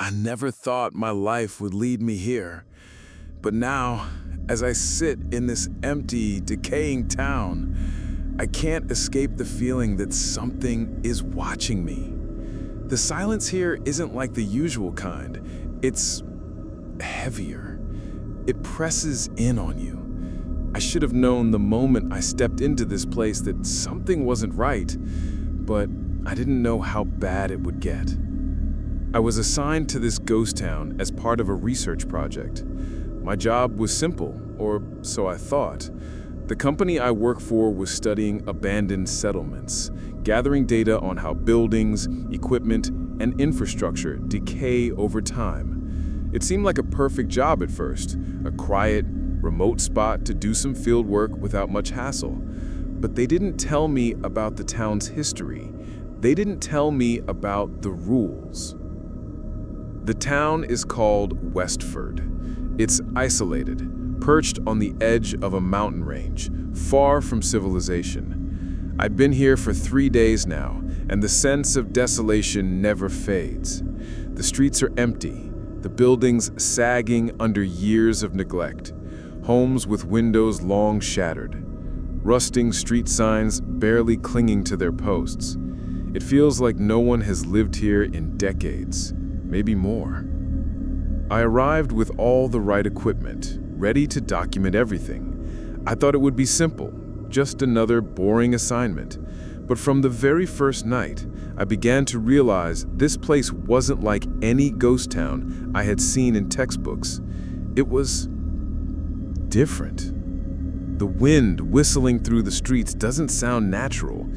I never thought my life would lead me here. But now, as I sit in this empty, decaying town, I can't escape the feeling that something is watching me. The silence here isn't like the usual kind. It's heavier. It presses in on you. I should have known the moment I stepped into this place that something wasn't right, but I didn't know how bad it would get. I was assigned to this ghost town as part of a research project. My job was simple, or so I thought. The company I work for was studying abandoned settlements, gathering data on how buildings, equipment, and infrastructure decay over time. It seemed like a perfect job at first, a quiet, remote spot to do some field work without much hassle. But they didn't tell me about the town's history. They didn't tell me about the rules. The town is called Westford. It's isolated, perched on the edge of a mountain range, far from civilization. I've been here for 3 days now, and the sense of desolation never fades. The streets are empty, the buildings sagging under years of neglect, homes with windows long shattered, rusting street signs barely clinging to their posts. It feels like no one has lived here in decades. Maybe more. I arrived with all the right equipment, ready to document everything. I thought it would be simple, just another boring assignment. But from the very first night, I began to realize this place wasn't like any ghost town I had seen in textbooks. It was different. The wind whistling through the streets doesn't sound natural.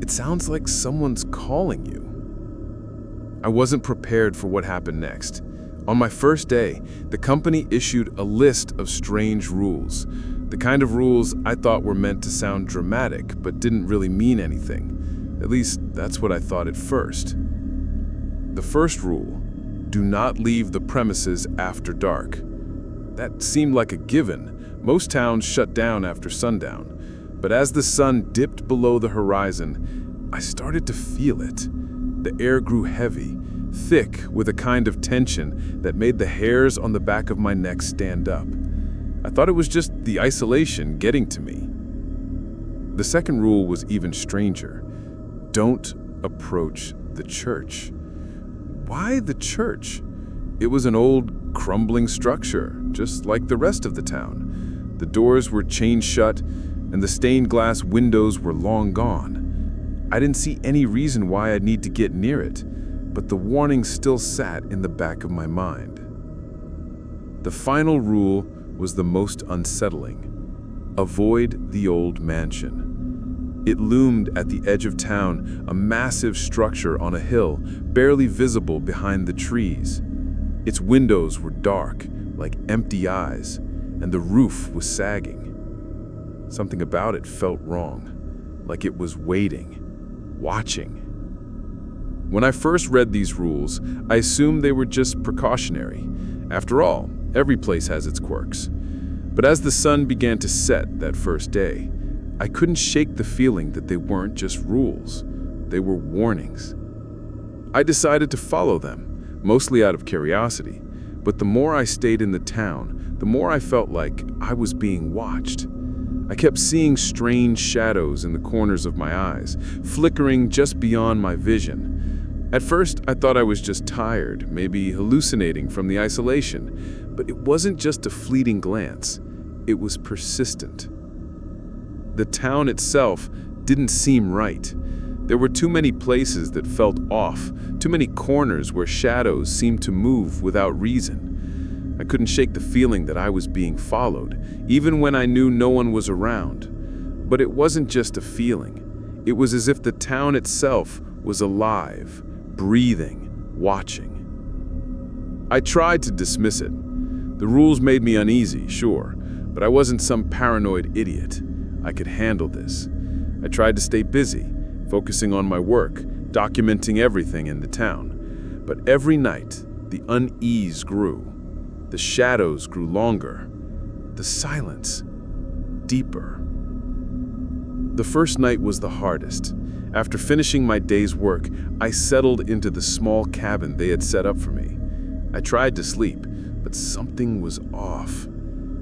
It sounds like someone's calling you. I wasn't prepared for what happened next. On my first day, the company issued a list of strange rules. The kind of rules I thought were meant to sound dramatic, but didn't really mean anything. At least, that's what I thought at first. The first rule: do not leave the premises after dark. That seemed like a given. Most towns shut down after sundown. But as the sun dipped below the horizon, I started to feel it. The air grew heavy, thick with a kind of tension that made the hairs on the back of my neck stand up. I thought it was just the isolation getting to me. The second rule was even stranger. Don't approach the church. Why the church? It was an old, crumbling structure, just like the rest of the town. The doors were chained shut, and the stained glass windows were long gone. I didn't see any reason why I'd need to get near it, but the warning still sat in the back of my mind. The final rule was the most unsettling. Avoid the old mansion. It loomed at the edge of town, a massive structure on a hill, barely visible behind the trees. Its windows were dark, like empty eyes, and the roof was sagging. Something about it felt wrong, like it was waiting. Watching. When I first read these rules, I assumed they were just precautionary. After all, every place has its quirks. But as the sun began to set that first day, I couldn't shake the feeling that they weren't just rules. They were warnings. I decided to follow them, mostly out of curiosity. But the more I stayed in the town, the more I felt like I was being watched. I kept seeing strange shadows in the corners of my eyes, flickering just beyond my vision. At first, I thought I was just tired, maybe hallucinating from the isolation. But it wasn't just a fleeting glance. It was persistent. The town itself didn't seem right. There were too many places that felt off, too many corners where shadows seemed to move without reason. I couldn't shake the feeling that I was being followed, even when I knew no one was around. But it wasn't just a feeling. It was as if the town itself was alive, breathing, watching. I tried to dismiss it. The rules made me uneasy, sure, but I wasn't some paranoid idiot. I could handle this. I tried to stay busy, focusing on my work, documenting everything in the town. But every night, the unease grew. The shadows grew longer. The silence deeper. The first night was the hardest. After finishing my day's work, I settled into the small cabin they had set up for me. I tried to sleep, but something was off.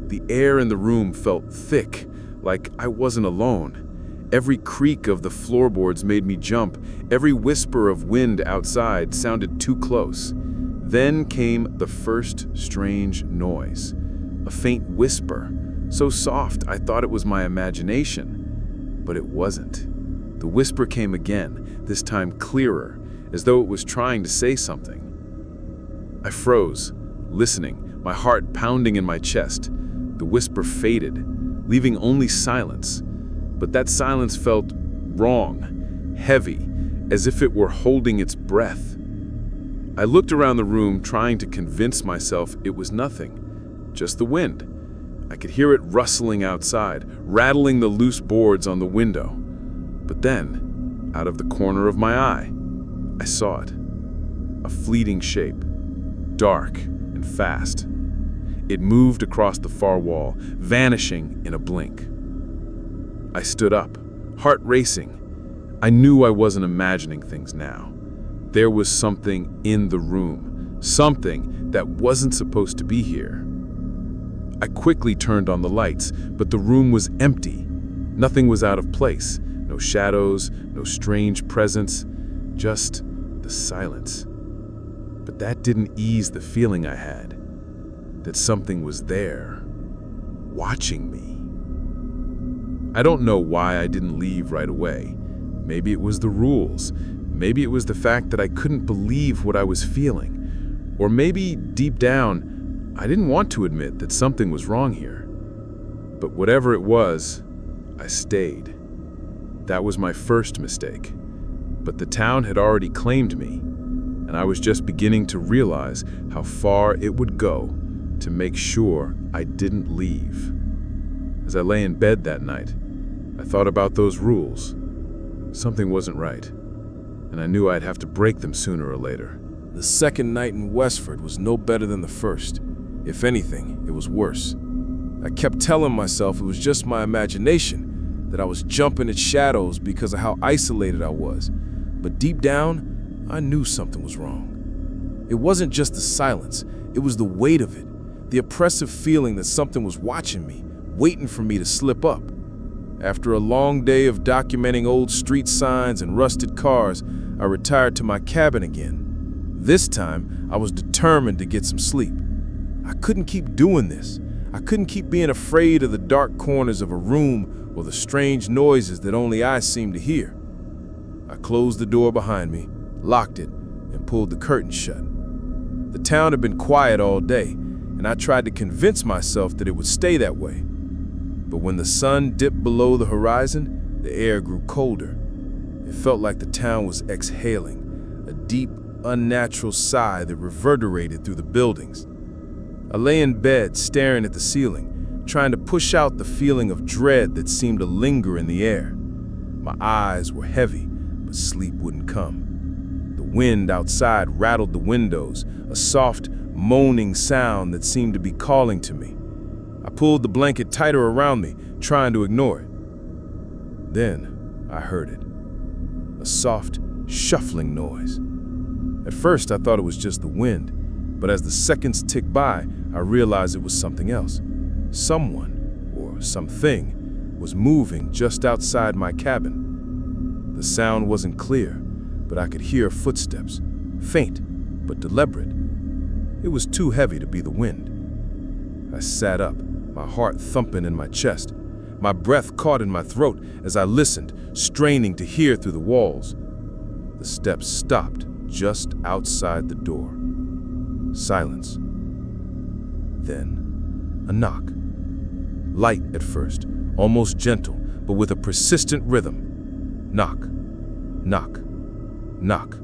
The air in the room felt thick, like I wasn't alone. Every creak of the floorboards made me jump. Every whisper of wind outside sounded too close. Then came the first strange noise. A faint whisper, so soft I thought it was my imagination. But it wasn't. The whisper came again, this time clearer, as though it was trying to say something. I froze, listening, my heart pounding in my chest. The whisper faded, leaving only silence. But that silence felt wrong, heavy, as if it were holding its breath. I looked around the room, trying to convince myself it was nothing, just the wind. I could hear it rustling outside, rattling the loose boards on the window. But then, out of the corner of my eye, I saw it. A fleeting shape, dark and fast. It moved across the far wall, vanishing in a blink. I stood up, heart racing. I knew I wasn't imagining things now. There was something in the room, something that wasn't supposed to be here. I quickly turned on the lights, but the room was empty. Nothing was out of place. No shadows, no strange presence, just the silence. But that didn't ease the feeling I had, that something was there, watching me. I don't know why I didn't leave right away. Maybe it was the rules. Maybe it was the fact that I couldn't believe what I was feeling. Or maybe, deep down, I didn't want to admit that something was wrong here. But whatever it was, I stayed. That was my first mistake. But the town had already claimed me, and I was just beginning to realize how far it would go to make sure I didn't leave. As I lay in bed that night, I thought about those rules. Something wasn't right, and I knew I'd have to break them sooner or later. The second night in Westford was no better than the first. If anything, it was worse. I kept telling myself it was just my imagination, that I was jumping at shadows because of how isolated I was. But deep down, I knew something was wrong. It wasn't just the silence, it was the weight of it. The oppressive feeling that something was watching me, waiting for me to slip up. After a long day of documenting old street signs and rusted cars, I retired to my cabin again. This time, I was determined to get some sleep. I couldn't keep doing this. I couldn't keep being afraid of the dark corners of a room or the strange noises that only I seemed to hear. I closed the door behind me, locked it, and pulled the curtain shut. The town had been quiet all day, and I tried to convince myself that it would stay that way. But when the sun dipped below the horizon, the air grew colder. It felt like the town was exhaling, a deep, unnatural sigh that reverberated through the buildings. I lay in bed, staring at the ceiling, trying to push out the feeling of dread that seemed to linger in the air. My eyes were heavy, but sleep wouldn't come. The wind outside rattled the windows, a soft, moaning sound that seemed to be calling to me. I pulled the blanket tighter around me, trying to ignore it. Then I heard it. A soft, shuffling noise. At first, I thought it was just the wind, but as the seconds ticked by, I realized it was something else. Someone, or something, was moving just outside my cabin. The sound wasn't clear, but I could hear footsteps, faint but deliberate. It was too heavy to be the wind. I sat up, my heart thumping in my chest. My breath caught in my throat as I listened, straining to hear through the walls. The steps stopped just outside the door. Silence. Then, a knock. Light at first, almost gentle, but with a persistent rhythm. Knock, knock, knock.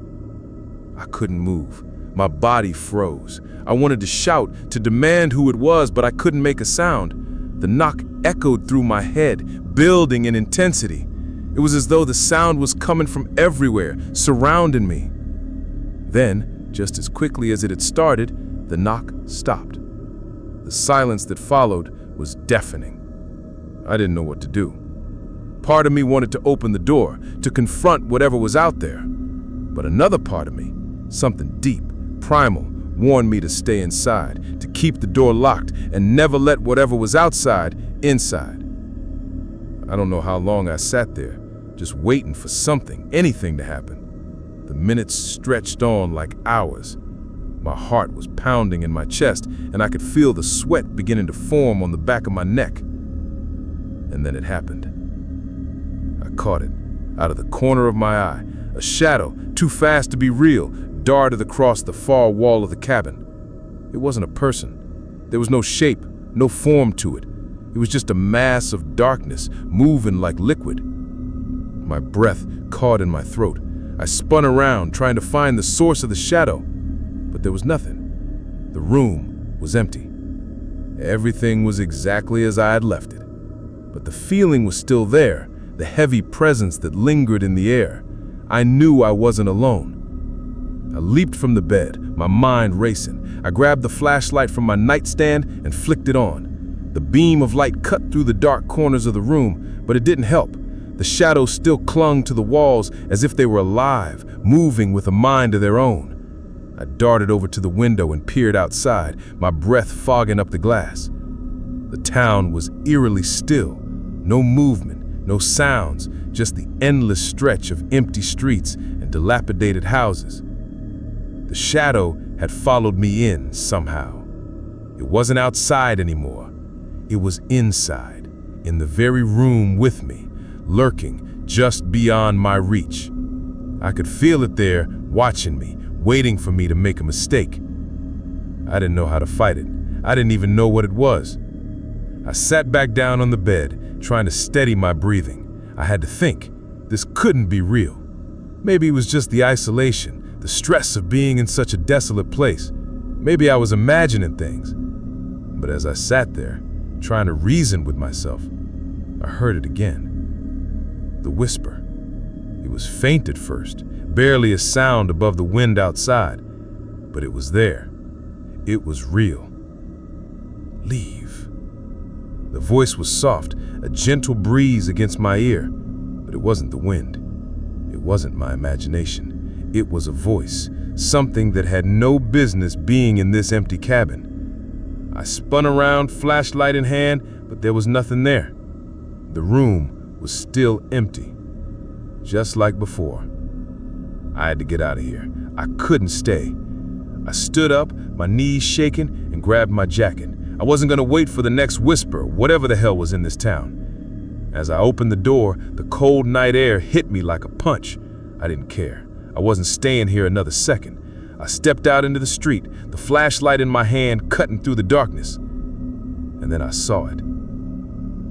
I couldn't move. My body froze. I wanted to shout, to demand who it was, but I couldn't make a sound. The knock echoed through my head, building in intensity. It was as though the sound was coming from everywhere, surrounding me. Then, just as quickly as it had started, the knock stopped. The silence that followed was deafening. I didn't know what to do. Part of me wanted to open the door, to confront whatever was out there. But another part of me, something deep, primal, warned me to stay inside, to keep the door locked, and never let whatever was outside inside. I don't know how long I sat there, just waiting for something, anything to happen. The minutes stretched on like hours. My heart was pounding in my chest, and I could feel the sweat beginning to form on the back of my neck. And then it happened. I caught it, out of the corner of my eye. A shadow, too fast to be real, darted across the far wall of the cabin. It wasn't a person. There was no shape, no form to it. It was just a mass of darkness, moving like liquid. My breath caught in my throat. I spun around, trying to find the source of the shadow, but there was nothing. The room was empty. Everything was exactly as I had left it. But the feeling was still there, the heavy presence that lingered in the air. I knew I wasn't alone. I leaped from the bed, my mind racing. I grabbed the flashlight from my nightstand and flicked it on. The beam of light cut through the dark corners of the room, but it didn't help. The shadows still clung to the walls as if they were alive, moving with a mind of their own. I darted over to the window and peered outside, my breath fogging up the glass. The town was eerily still. No movement, no sounds, just the endless stretch of empty streets and dilapidated houses. The shadow had followed me in somehow. It wasn't outside anymore. It was inside, in the very room with me, lurking just beyond my reach. I could feel it there, watching me, waiting for me to make a mistake. I didn't know how to fight it. I didn't even know what it was. I sat back down on the bed, trying to steady my breathing. I had to think. This couldn't be real. Maybe it was just the isolation, the stress of being in such a desolate place. Maybe I was imagining things. But as I sat there, trying to reason with myself, I heard it again. The whisper. It was faint at first, barely a sound above the wind outside, but it was there. It was real. Leave. The voice was soft, a gentle breeze against my ear, but it wasn't the wind. It wasn't my imagination. It was a voice, something that had no business being in this empty cabin. I spun around, flashlight in hand, but there was nothing there. The room was still empty, just like before. I had to get out of here. I couldn't stay. I stood up, my knees shaking, and grabbed my jacket. I wasn't going to wait for the next whisper, whatever the hell was in this town. As I opened the door, the cold night air hit me like a punch. I didn't care. I wasn't staying here another second. I stepped out into the street, the flashlight in my hand cutting through the darkness. And then I saw it.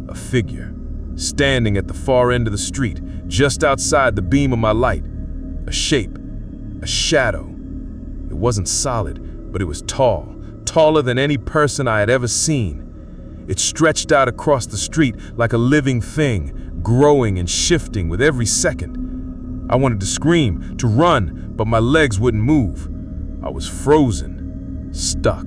A figure, standing at the far end of the street, just outside the beam of my light. A shape, a shadow. It wasn't solid, but it was tall, taller than any person I had ever seen. It stretched out across the street like a living thing, growing and shifting with every second. I wanted to scream, to run, but my legs wouldn't move. I was frozen, stuck.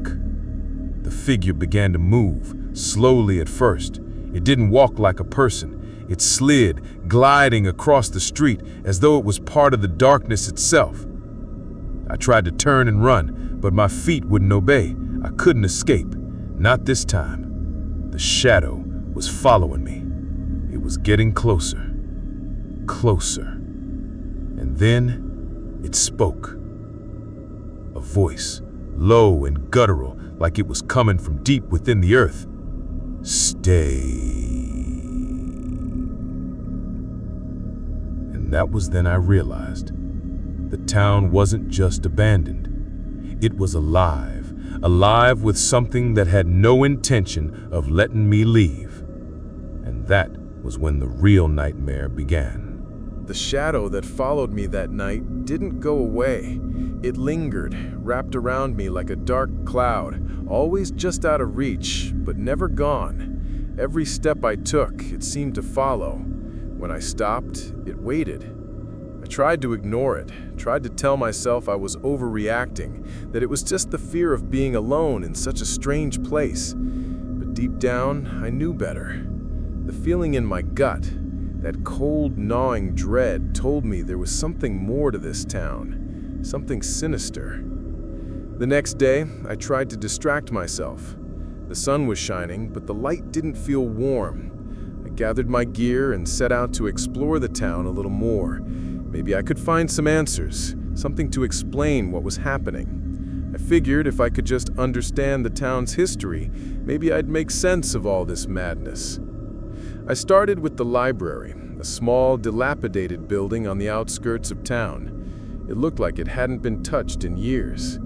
The figure began to move, slowly at first. It didn't walk like a person. It slid, gliding across the street as though it was part of the darkness itself. I tried to turn and run, but my feet wouldn't obey. I couldn't escape. Not this time. The shadow was following me. It was getting closer. Closer. And then it spoke. A voice, low and guttural, like it was coming from deep within the earth. Stay. And that was then I realized the town wasn't just abandoned. It was alive, alive with something that had no intention of letting me leave. And that was when the real nightmare began. The shadow that followed me that night didn't go away. It lingered, wrapped around me like a dark cloud, always just out of reach, but never gone. Every step I took, it seemed to follow. When I stopped, it waited. I tried to ignore it, tried to tell myself I was overreacting, that it was just the fear of being alone in such a strange place. But deep down, I knew better. The feeling in my gut, that cold, gnawing dread, told me there was something more to this town, something sinister. The next day, I tried to distract myself. The sun was shining, but the light didn't feel warm. I gathered my gear and set out to explore the town a little more. Maybe I could find some answers, something to explain what was happening. I figured if I could just understand the town's history, maybe I'd make sense of all this madness. I started with the library, a small, dilapidated building on the outskirts of town. It looked like it hadn't been touched in years.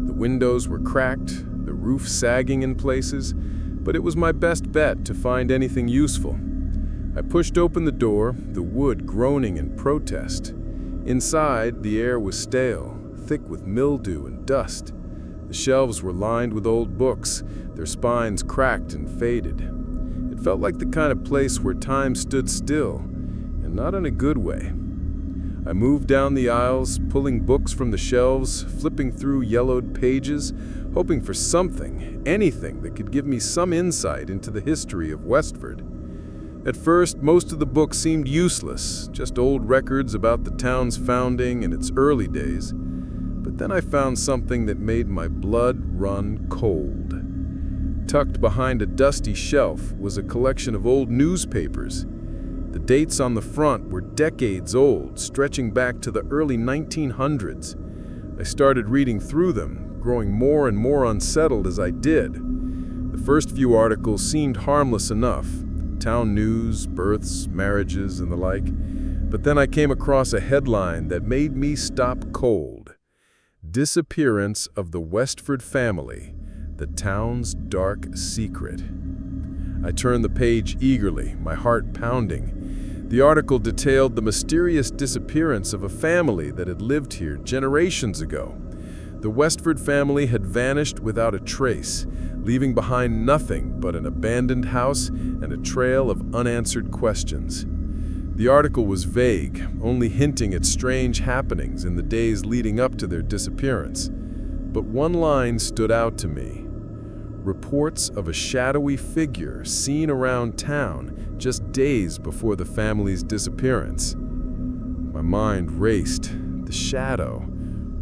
The windows were cracked, the roof sagging in places, but it was my best bet to find anything useful. I pushed open the door, the wood groaning in protest. Inside, the air was stale, thick with mildew and dust. The shelves were lined with old books, their spines cracked and faded. It felt like the kind of place where time stood still, and not in a good way. I moved down the aisles, pulling books from the shelves, flipping through yellowed pages, hoping for something, anything that could give me some insight into the history of Westford. At first, most of the books seemed useless, just old records about the town's founding and its early days. But then I found something that made my blood run cold. Tucked behind a dusty shelf was a collection of old newspapers. The dates on the front were decades old, stretching back to the early 1900s. I started reading through them, growing more and more unsettled as I did. The first few articles seemed harmless enough, town news, births, marriages, and the like. But then I came across a headline that made me stop cold. Disappearance of the Westford family, the town's dark secret. I turned the page eagerly, my heart pounding. The article detailed the mysterious disappearance of a family that had lived here generations ago. The Westford family had vanished without a trace, leaving behind nothing but an abandoned house and a trail of unanswered questions. The article was vague, only hinting at strange happenings in the days leading up to their disappearance. But one line stood out to me. Reports of a shadowy figure seen around town just days before the family's disappearance. My mind raced. The shadow.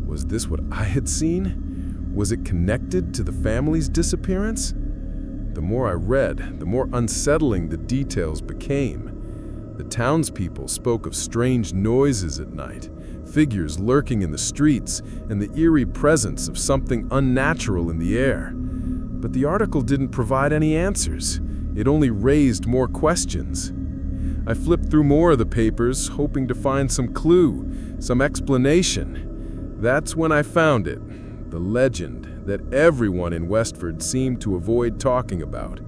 Was this what I had seen? Was it connected to the family's disappearance? The more I read, the more unsettling the details became. The townspeople spoke of strange noises at night, figures lurking in the streets, and the eerie presence of something unnatural in the air. But the article didn't provide any answers. It only raised more questions. I flipped through more of the papers, hoping to find some clue, some explanation. That's when I found it, the legend that everyone in Westford seemed to avoid talking about.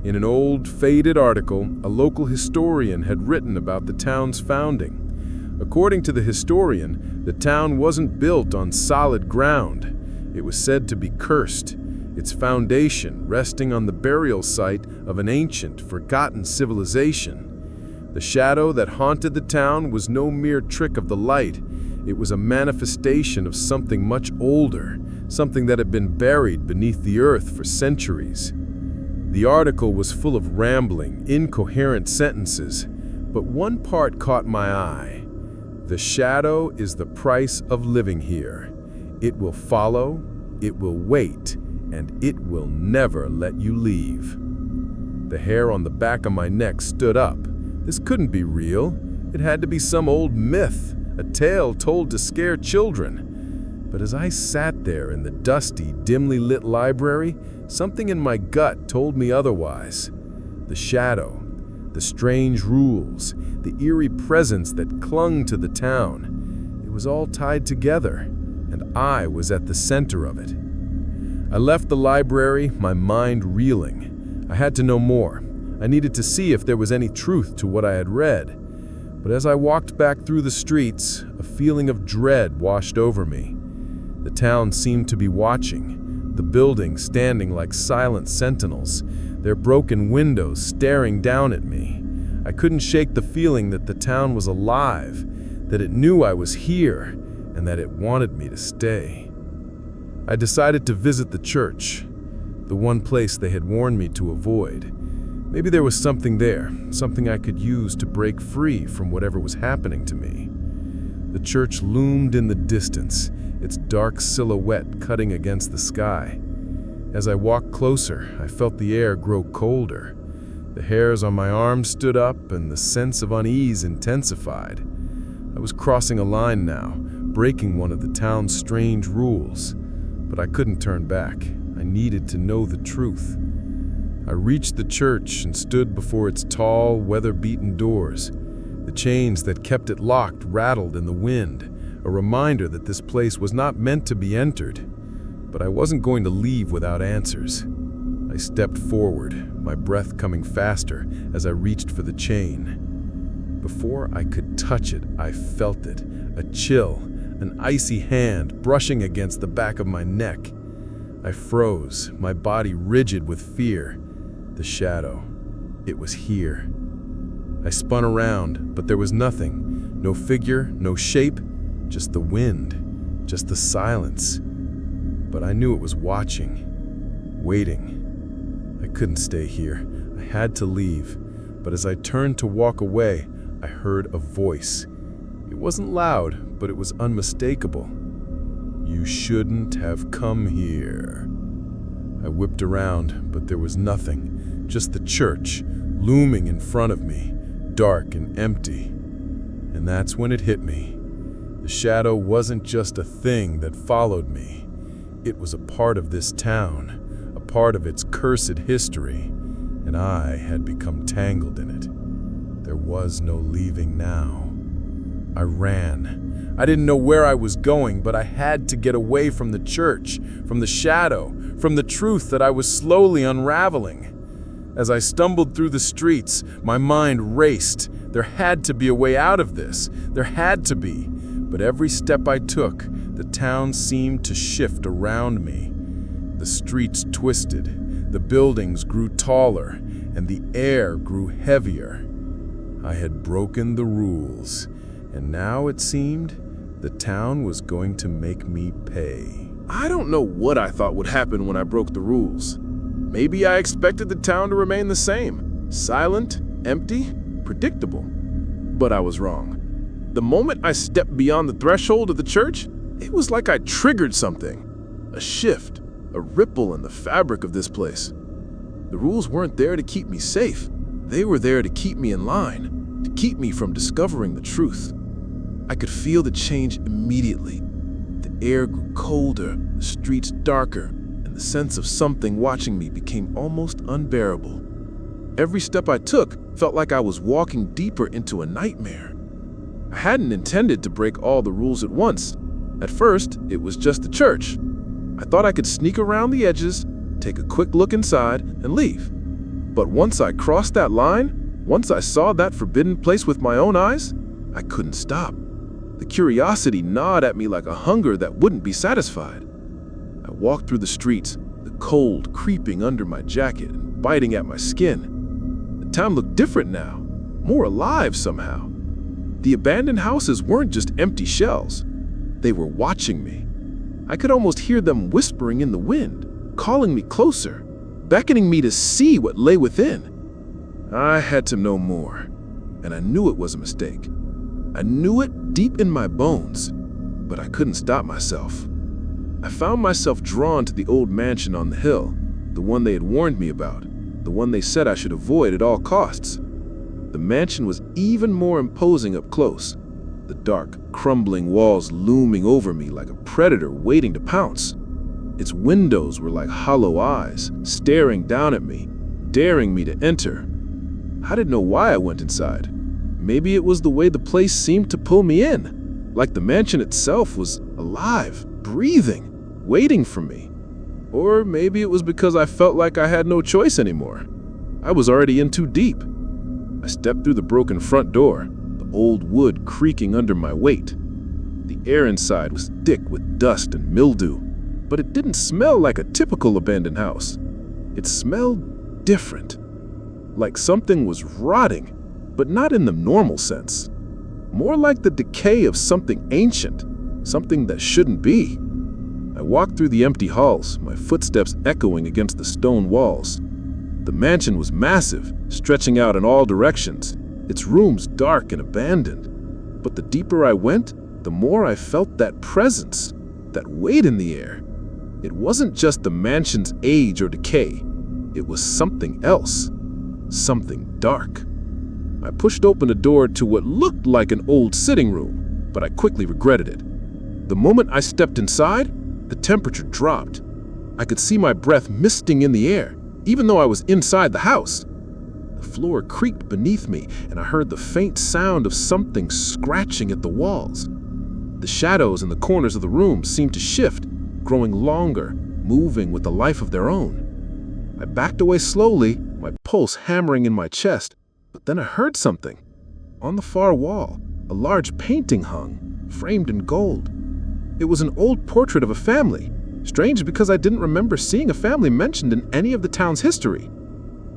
In an old, faded article, a local historian had written about the town's founding. According to the historian, the town wasn't built on solid ground. It was said to be cursed, its foundation resting on the burial site of an ancient, forgotten civilization. The shadow that haunted the town was no mere trick of the light. It was a manifestation of something much older, something that had been buried beneath the earth for centuries. The article was full of rambling, incoherent sentences, but one part caught my eye. The shadow is the price of living here. It will follow, it will wait, and it will never let you leave. The hair on the back of my neck stood up. This couldn't be real. It had to be some old myth, a tale told to scare children. But as I sat there in the dusty, dimly lit library, something in my gut told me otherwise. The shadow, the strange rules, the eerie presence that clung to the town. It was all tied together, and I was at the center of it. I left the library, my mind reeling. I had to know more. I needed to see if there was any truth to what I had read. But as I walked back through the streets, a feeling of dread washed over me. The town seemed to be watching, the buildings standing like silent sentinels, their broken windows staring down at me. I couldn't shake the feeling that the town was alive, that it knew I was here, and that it wanted me to stay. I decided to visit the church, the one place they had warned me to avoid. Maybe there was something there, something I could use to break free from whatever was happening to me. The church loomed in the distance, its dark silhouette cutting against the sky. As I walked closer, I felt the air grow colder. The hairs on my arms stood up, and the sense of unease intensified. I was crossing a line now, breaking one of the town's strange rules. But I couldn't turn back. I needed to know the truth. I reached the church and stood before its tall, weather-beaten doors. The chains that kept it locked rattled in the wind, a reminder that this place was not meant to be entered. But I wasn't going to leave without answers. I stepped forward, my breath coming faster as I reached for the chain. Before I could touch it, I felt it, a chill, an icy hand brushing against the back of my neck. I froze, my body rigid with fear. The shadow, it was here. I spun around, but there was nothing. No figure, no shape, just the wind, just the silence. But I knew it was watching, waiting. I couldn't stay here. I had to leave. But as I turned to walk away, I heard a voice. It wasn't loud, but it was unmistakable. "You shouldn't have come here." I whipped around, but there was nothing, just the church, looming in front of me, dark and empty. And that's when it hit me. The shadow wasn't just a thing that followed me. It was a part of this town, a part of its cursed history, and I had become tangled in it. There was no leaving now. I ran. I didn't know where I was going, but I had to get away from the church, from the shadow, from the truth that I was slowly unraveling. As I stumbled through the streets, my mind raced. There had to be a way out of this. There had to be. But every step I took, the town seemed to shift around me. The streets twisted, the buildings grew taller, and the air grew heavier. I had broken the rules, and now it seemed the town was going to make me pay. I don't know what I thought would happen when I broke the rules. Maybe I expected the town to remain the same, silent, empty, predictable. But I was wrong. The moment I stepped beyond the threshold of the church, it was like I triggered something. A shift, a ripple in the fabric of this place. The rules weren't there to keep me safe. They were there to keep me in line, to keep me from discovering the truth. I could feel the change immediately. The air grew colder, the streets darker, and the sense of something watching me became almost unbearable. Every step I took felt like I was walking deeper into a nightmare. I hadn't intended to break all the rules at once. At first, it was just the church. I thought I could sneak around the edges, take a quick look inside, and leave. But once I crossed that line, once I saw that forbidden place with my own eyes, I couldn't stop. The curiosity gnawed at me like a hunger that wouldn't be satisfied. I walked through the streets, the cold creeping under my jacket and biting at my skin. The town looked different now, more alive somehow. The abandoned houses weren't just empty shells. They were watching me. I could almost hear them whispering in the wind, calling me closer, beckoning me to see what lay within. I had to know more, and I knew it was a mistake. I knew it deep in my bones, but I couldn't stop myself. I found myself drawn to the old mansion on the hill, the one they had warned me about, the one they said I should avoid at all costs. The mansion was even more imposing up close, the dark, crumbling walls looming over me like a predator waiting to pounce. Its windows were like hollow eyes, staring down at me, daring me to enter. I didn't know why I went inside. Maybe it was the way the place seemed to pull me in, like the mansion itself was alive, breathing, waiting for me. Or maybe it was because I felt like I had no choice anymore. I was already in too deep. I stepped through the broken front door, the old wood creaking under my weight. The air inside was thick with dust and mildew, but it didn't smell like a typical abandoned house. It smelled different, like something was rotting, but not in the normal sense. More like the decay of something ancient, something that shouldn't be. I walked through the empty halls, my footsteps echoing against the stone walls. The mansion was massive, stretching out in all directions, its rooms dark and abandoned. But the deeper I went, the more I felt that presence. that weight in the air. It wasn't just the mansion's age or decay. It was something else. Something dark. I pushed open a door to what looked like an old sitting room, but I quickly regretted it. The moment I stepped inside, the temperature dropped. I could see my breath misting in the air, even though I was inside the house. The floor creaked beneath me, and I heard the faint sound of something scratching at the walls. The shadows in the corners of the room seemed to shift, growing longer, moving with a life of their own. I backed away slowly, my pulse hammering in my chest, but then I heard something. On the far wall, a large painting hung, framed in gold. It was an old portrait of a family. Strange because I didn't remember seeing a family mentioned in any of the town's history.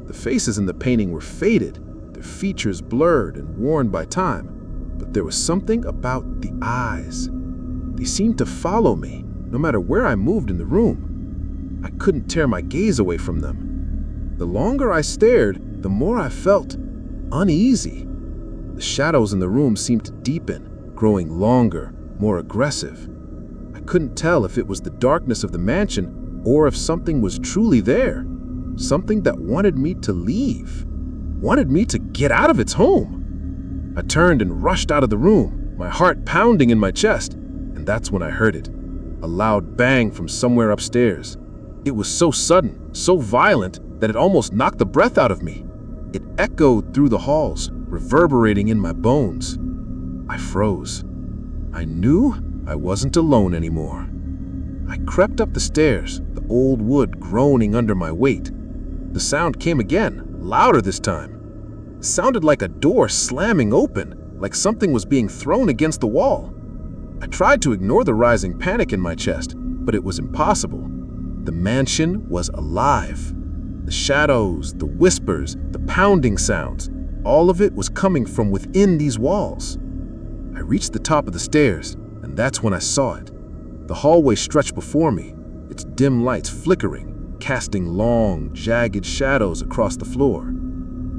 The faces in the painting were faded, their features blurred and worn by time, but there was something about the eyes. They seemed to follow me, no matter where I moved in the room. I couldn't tear my gaze away from them. The longer I stared, the more I felt uneasy. The shadows in the room seemed to deepen, growing longer, more aggressive. I couldn't tell if it was the darkness of the mansion or if something was truly there. Something that wanted me to leave, wanted me to get out of its home. I turned and rushed out of the room, my heart pounding in my chest, and that's when I heard it. A loud bang from somewhere upstairs. It was so sudden, so violent, that it almost knocked the breath out of me. It echoed through the halls, reverberating in my bones. I froze. I knew I wasn't alone anymore. I crept up the stairs, the old wood groaning under my weight. The sound came again, louder this time. It sounded like a door slamming open, like something was being thrown against the wall. I tried to ignore the rising panic in my chest, but it was impossible. The mansion was alive. The shadows, the whispers, the pounding sounds, all of it was coming from within these walls. I reached the top of the stairs, and that's when I saw it. The hallway stretched before me, its dim lights flickering, casting long, jagged shadows across the floor.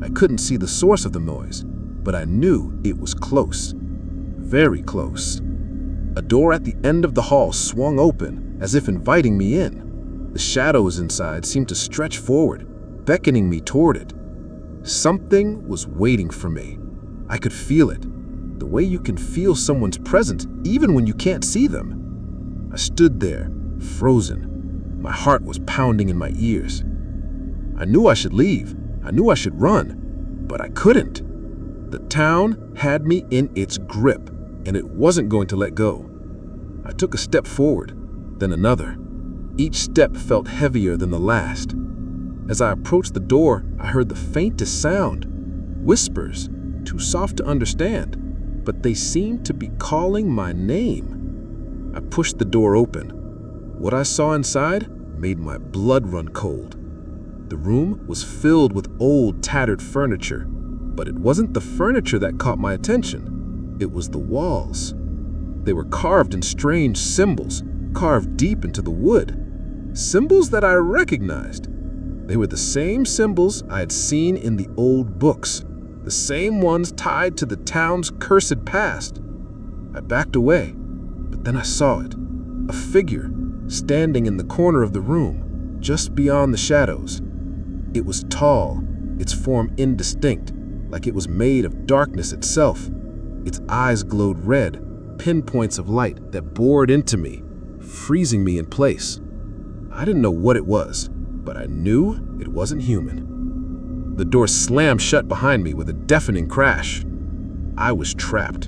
I couldn't see the source of the noise, but I knew it was close. Very close. A door at the end of the hall swung open, as if inviting me in. The shadows inside seemed to stretch forward, beckoning me toward it. Something was waiting for me. I could feel it, the way you can feel someone's presence even when you can't see them. I stood there, frozen. My heart was pounding in my ears. I knew I should leave. I knew I should run, but I couldn't. The town had me in its grip, and it wasn't going to let go. I took a step forward, then another. Each step felt heavier than the last. As I approached the door, I heard the faintest sound. Whispers, too soft to understand, but they seemed to be calling my name. I pushed the door open. What I saw inside made my blood run cold. The room was filled with old, tattered furniture, but it wasn't the furniture that caught my attention. It was the walls. They were carved in strange symbols, carved deep into the wood. Symbols that I recognized. They were the same symbols I had seen in the old books, the same ones tied to the town's cursed past. I backed away, but then I saw it. A figure standing in the corner of the room, just beyond the shadows. It was tall, its form indistinct, like it was made of darkness itself. Its eyes glowed red, pinpoints of light that bored into me, freezing me in place. I didn't know what it was, but I knew it wasn't human. The door slammed shut behind me with a deafening crash. I was trapped.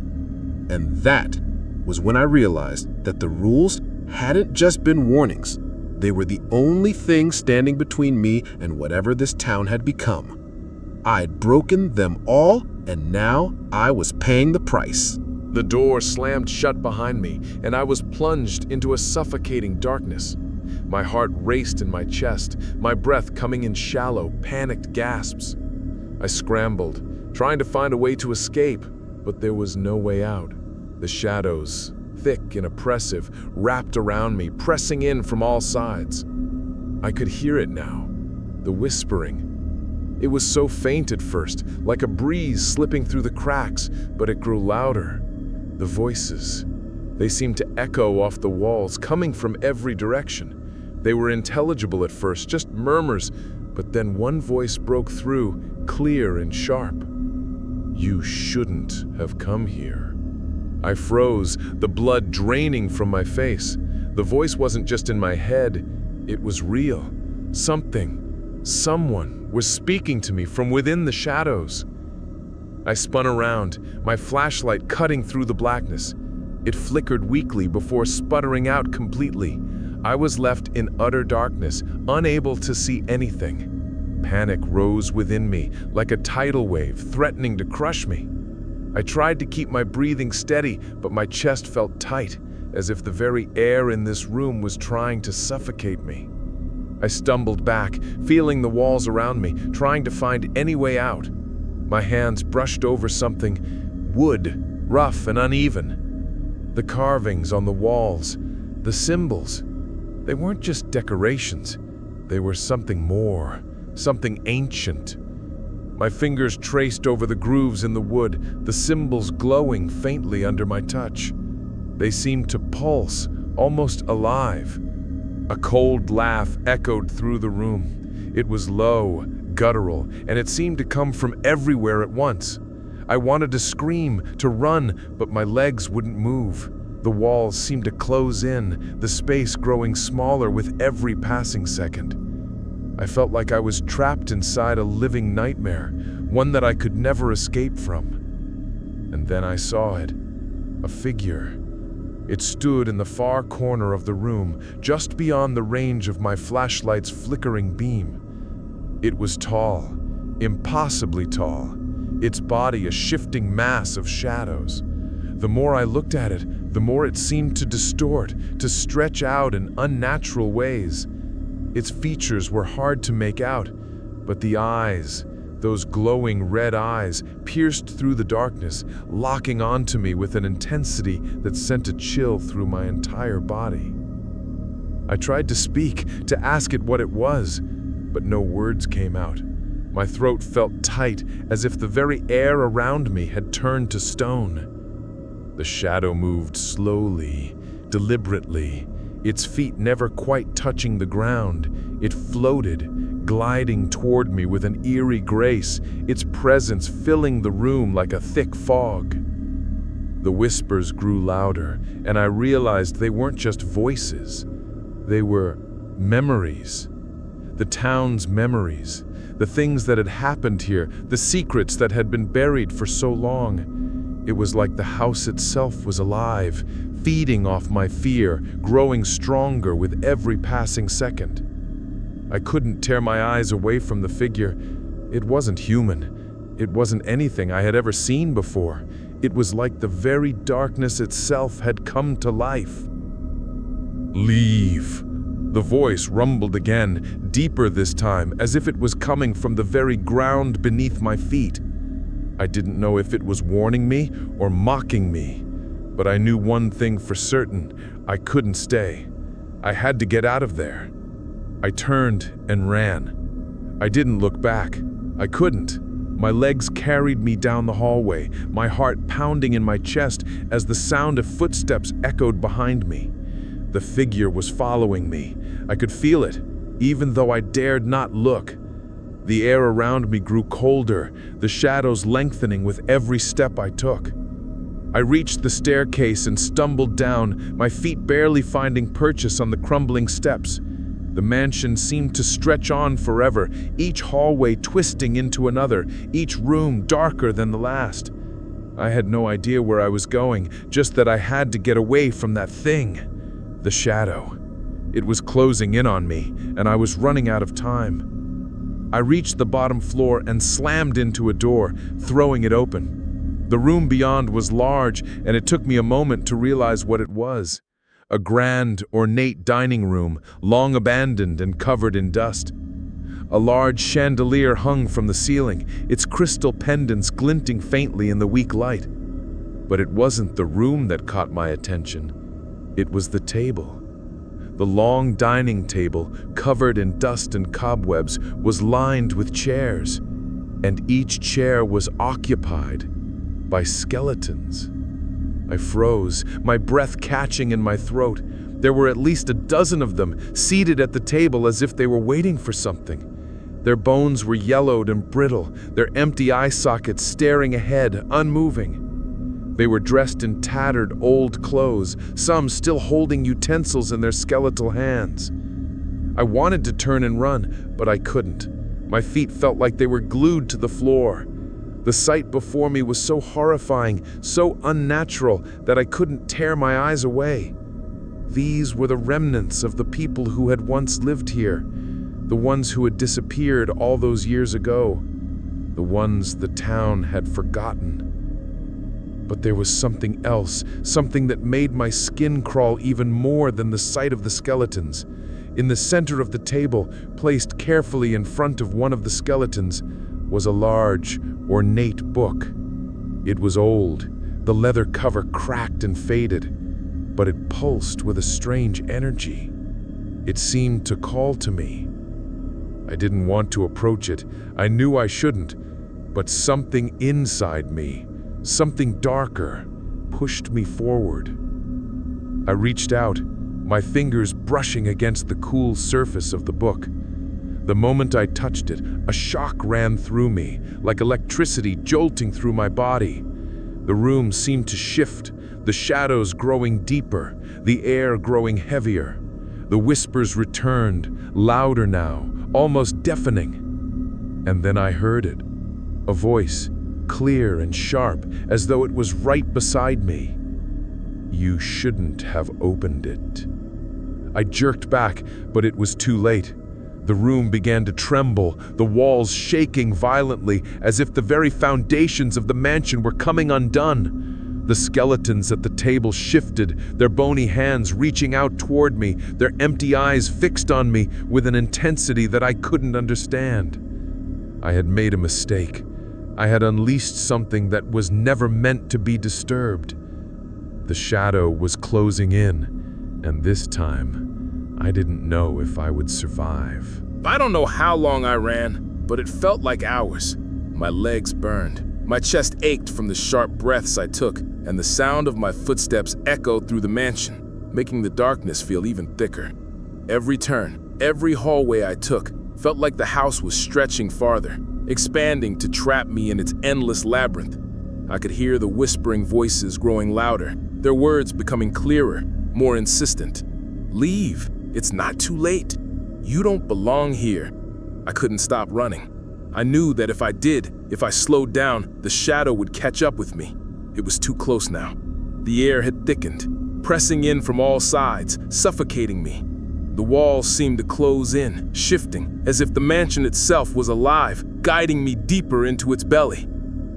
And that was when I realized that the rules hadn't just been warnings. They were the only thing standing between me and whatever this town had become. I'd broken them all, and now I was paying the price. The door slammed shut behind me, and I was plunged into a suffocating darkness. My heart raced in my chest, my breath coming in shallow, panicked gasps. I scrambled, trying to find a way to escape, but there was no way out. The shadows, thick and oppressive, wrapped around me, pressing in from all sides. I could hear it now, the whispering. It was so faint at first, like a breeze slipping through the cracks, but it grew louder. The voices, They seemed to echo off the walls, coming from every direction. They were intelligible at first, just murmurs, but then one voice broke through, clear and sharp. "You shouldn't have come here." I froze, the blood draining from my face. The voice wasn't just in my head, it was real. Someone was speaking to me from within the shadows. I spun around, my flashlight cutting through the blackness. It flickered weakly before sputtering out completely. I was left in utter darkness, unable to see anything. Panic rose within me, like a tidal wave, threatening to crush me. I tried to keep my breathing steady, but my chest felt tight, as if the very air in this room was trying to suffocate me. I stumbled back, feeling the walls around me, trying to find any way out. My hands brushed over something, wood, rough and uneven. The carvings on the walls, the symbols, they weren't just decorations. They were something more, something ancient. My fingers traced over the grooves in the wood, the symbols glowing faintly under my touch. They seemed to pulse, almost alive. A cold laugh echoed through the room. It was low, guttural, and it seemed to come from everywhere at once. I wanted to scream, to run, but my legs wouldn't move. The walls seemed to close in, the space growing smaller with every passing second. I felt like I was trapped inside a living nightmare, one that I could never escape from. And then I saw it, a figure. It stood in the far corner of the room, just beyond the range of my flashlight's flickering beam. It was tall, impossibly tall, its body a shifting mass of shadows. The more I looked at it, the more it seemed to distort, to stretch out in unnatural ways. Its features were hard to make out, but the eyes, those glowing red eyes, pierced through the darkness, locking onto me with an intensity that sent a chill through my entire body. I tried to speak, to ask it what it was, but no words came out. My throat felt tight, as if the very air around me had turned to stone. The shadow moved slowly, deliberately, its feet never quite touching the ground. It floated, gliding toward me with an eerie grace, its presence filling the room like a thick fog. The whispers grew louder, and I realized they weren't just voices. They were memories. The town's memories. The things that had happened here, the secrets that had been buried for so long. It was like the house itself was alive, feeding off my fear, growing stronger with every passing second. I couldn't tear my eyes away from the figure. It wasn't human. It wasn't anything I had ever seen before. It was like the very darkness itself had come to life. "Leave." The voice rumbled again, deeper this time, as if it was coming from the very ground beneath my feet. I didn't know if it was warning me or mocking me, but I knew one thing for certain: I couldn't stay. I had to get out of there. I turned and ran. I didn't look back. I couldn't. My legs carried me down the hallway, my heart pounding in my chest as the sound of footsteps echoed behind me. The figure was following me. I could feel it, even though I dared not look. The air around me grew colder, the shadows lengthening with every step I took. I reached the staircase and stumbled down, my feet barely finding purchase on the crumbling steps. The mansion seemed to stretch on forever, each hallway twisting into another, each room darker than the last. I had no idea where I was going, just that I had to get away from that thing. The shadow. It was closing in on me, and I was running out of time. I reached the bottom floor and slammed into a door, throwing it open. The room beyond was large, and it took me a moment to realize what it was. A grand, ornate dining room, long abandoned and covered in dust. A large chandelier hung from the ceiling, its crystal pendants glinting faintly in the weak light. But it wasn't the room that caught my attention. It was the table. The long dining table, covered in dust and cobwebs, was lined with chairs, and each chair was occupied by skeletons. I froze, my breath catching in my throat. There were at least a dozen of them, seated at the table as if they were waiting for something. Their bones were yellowed and brittle, their empty eye sockets staring ahead, unmoving. They were dressed in tattered, old clothes, some still holding utensils in their skeletal hands. I wanted to turn and run, but I couldn't. My feet felt like they were glued to the floor. The sight before me was so horrifying, so unnatural, that I couldn't tear my eyes away. These were the remnants of the people who had once lived here, the ones who had disappeared all those years ago, the ones the town had forgotten. But there was something else, something that made my skin crawl even more than the sight of the skeletons. In the center of the table, placed carefully in front of one of the skeletons, was a large, ornate book. It was old, the leather cover cracked and faded, but it pulsed with a strange energy. It seemed to call to me. I didn't want to approach it. I knew I shouldn't, but something inside me, something darker, pushed me forward. I reached out, my fingers brushing against the cool surface of the book. The moment I touched it, a shock ran through me, like electricity jolting through my body. The room seemed to shift, the shadows growing deeper, the air growing heavier. The whispers returned, louder now, almost deafening. And then I heard it, a voice, clear and sharp, as though it was right beside me. "You shouldn't have opened it." I jerked back, but it was too late. The room began to tremble, the walls shaking violently, as if the very foundations of the mansion were coming undone. The skeletons at the table shifted, their bony hands reaching out toward me, their empty eyes fixed on me with an intensity that I couldn't understand. I had made a mistake. I had unleashed something that was never meant to be disturbed. The shadow was closing in, and this time, I didn't know if I would survive. I don't know how long I ran, but it felt like hours. My legs burned. My chest ached from the sharp breaths I took, and the sound of my footsteps echoed through the mansion, making the darkness feel even thicker. Every turn, every hallway I took, felt like the house was stretching farther, expanding to trap me in its endless labyrinth. I could hear the whispering voices growing louder, their words becoming clearer, more insistent. "Leave. It's not too late. You don't belong here." I couldn't stop running. I knew that if I did, if I slowed down, the shadow would catch up with me. It was too close now. The air had thickened, pressing in from all sides, suffocating me. The walls seemed to close in, shifting, as if the mansion itself was alive, guiding me deeper into its belly.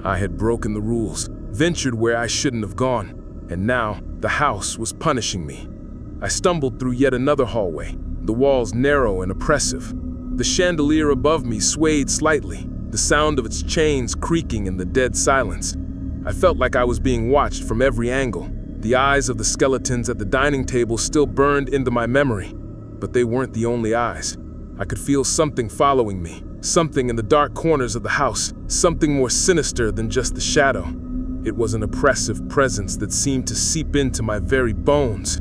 I had broken the rules, ventured where I shouldn't have gone, and now the house was punishing me. I stumbled through yet another hallway, the walls narrow and oppressive. The chandelier above me swayed slightly, the sound of its chains creaking in the dead silence. I felt like I was being watched from every angle. The eyes of the skeletons at the dining table still burned into my memory, but they weren't the only eyes. I could feel something following me, something in the dark corners of the house, something more sinister than just the shadow. It was an oppressive presence that seemed to seep into my very bones.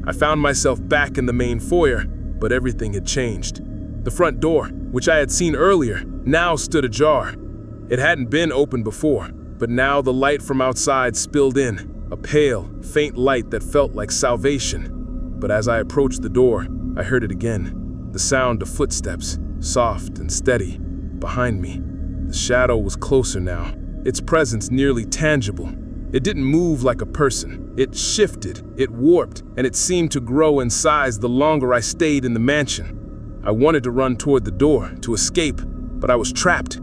I found myself back in the main foyer, but everything had changed. The front door, which I had seen earlier, now stood ajar. It hadn't been open before, but now the light from outside spilled in, a pale, faint light that felt like salvation. But as I approached the door, I heard it again, the sound of footsteps, soft and steady, behind me. The shadow was closer now, its presence nearly tangible. It didn't move like a person. It shifted, it warped, and it seemed to grow in size the longer I stayed in the mansion. I wanted to run toward the door, to escape, but I was trapped.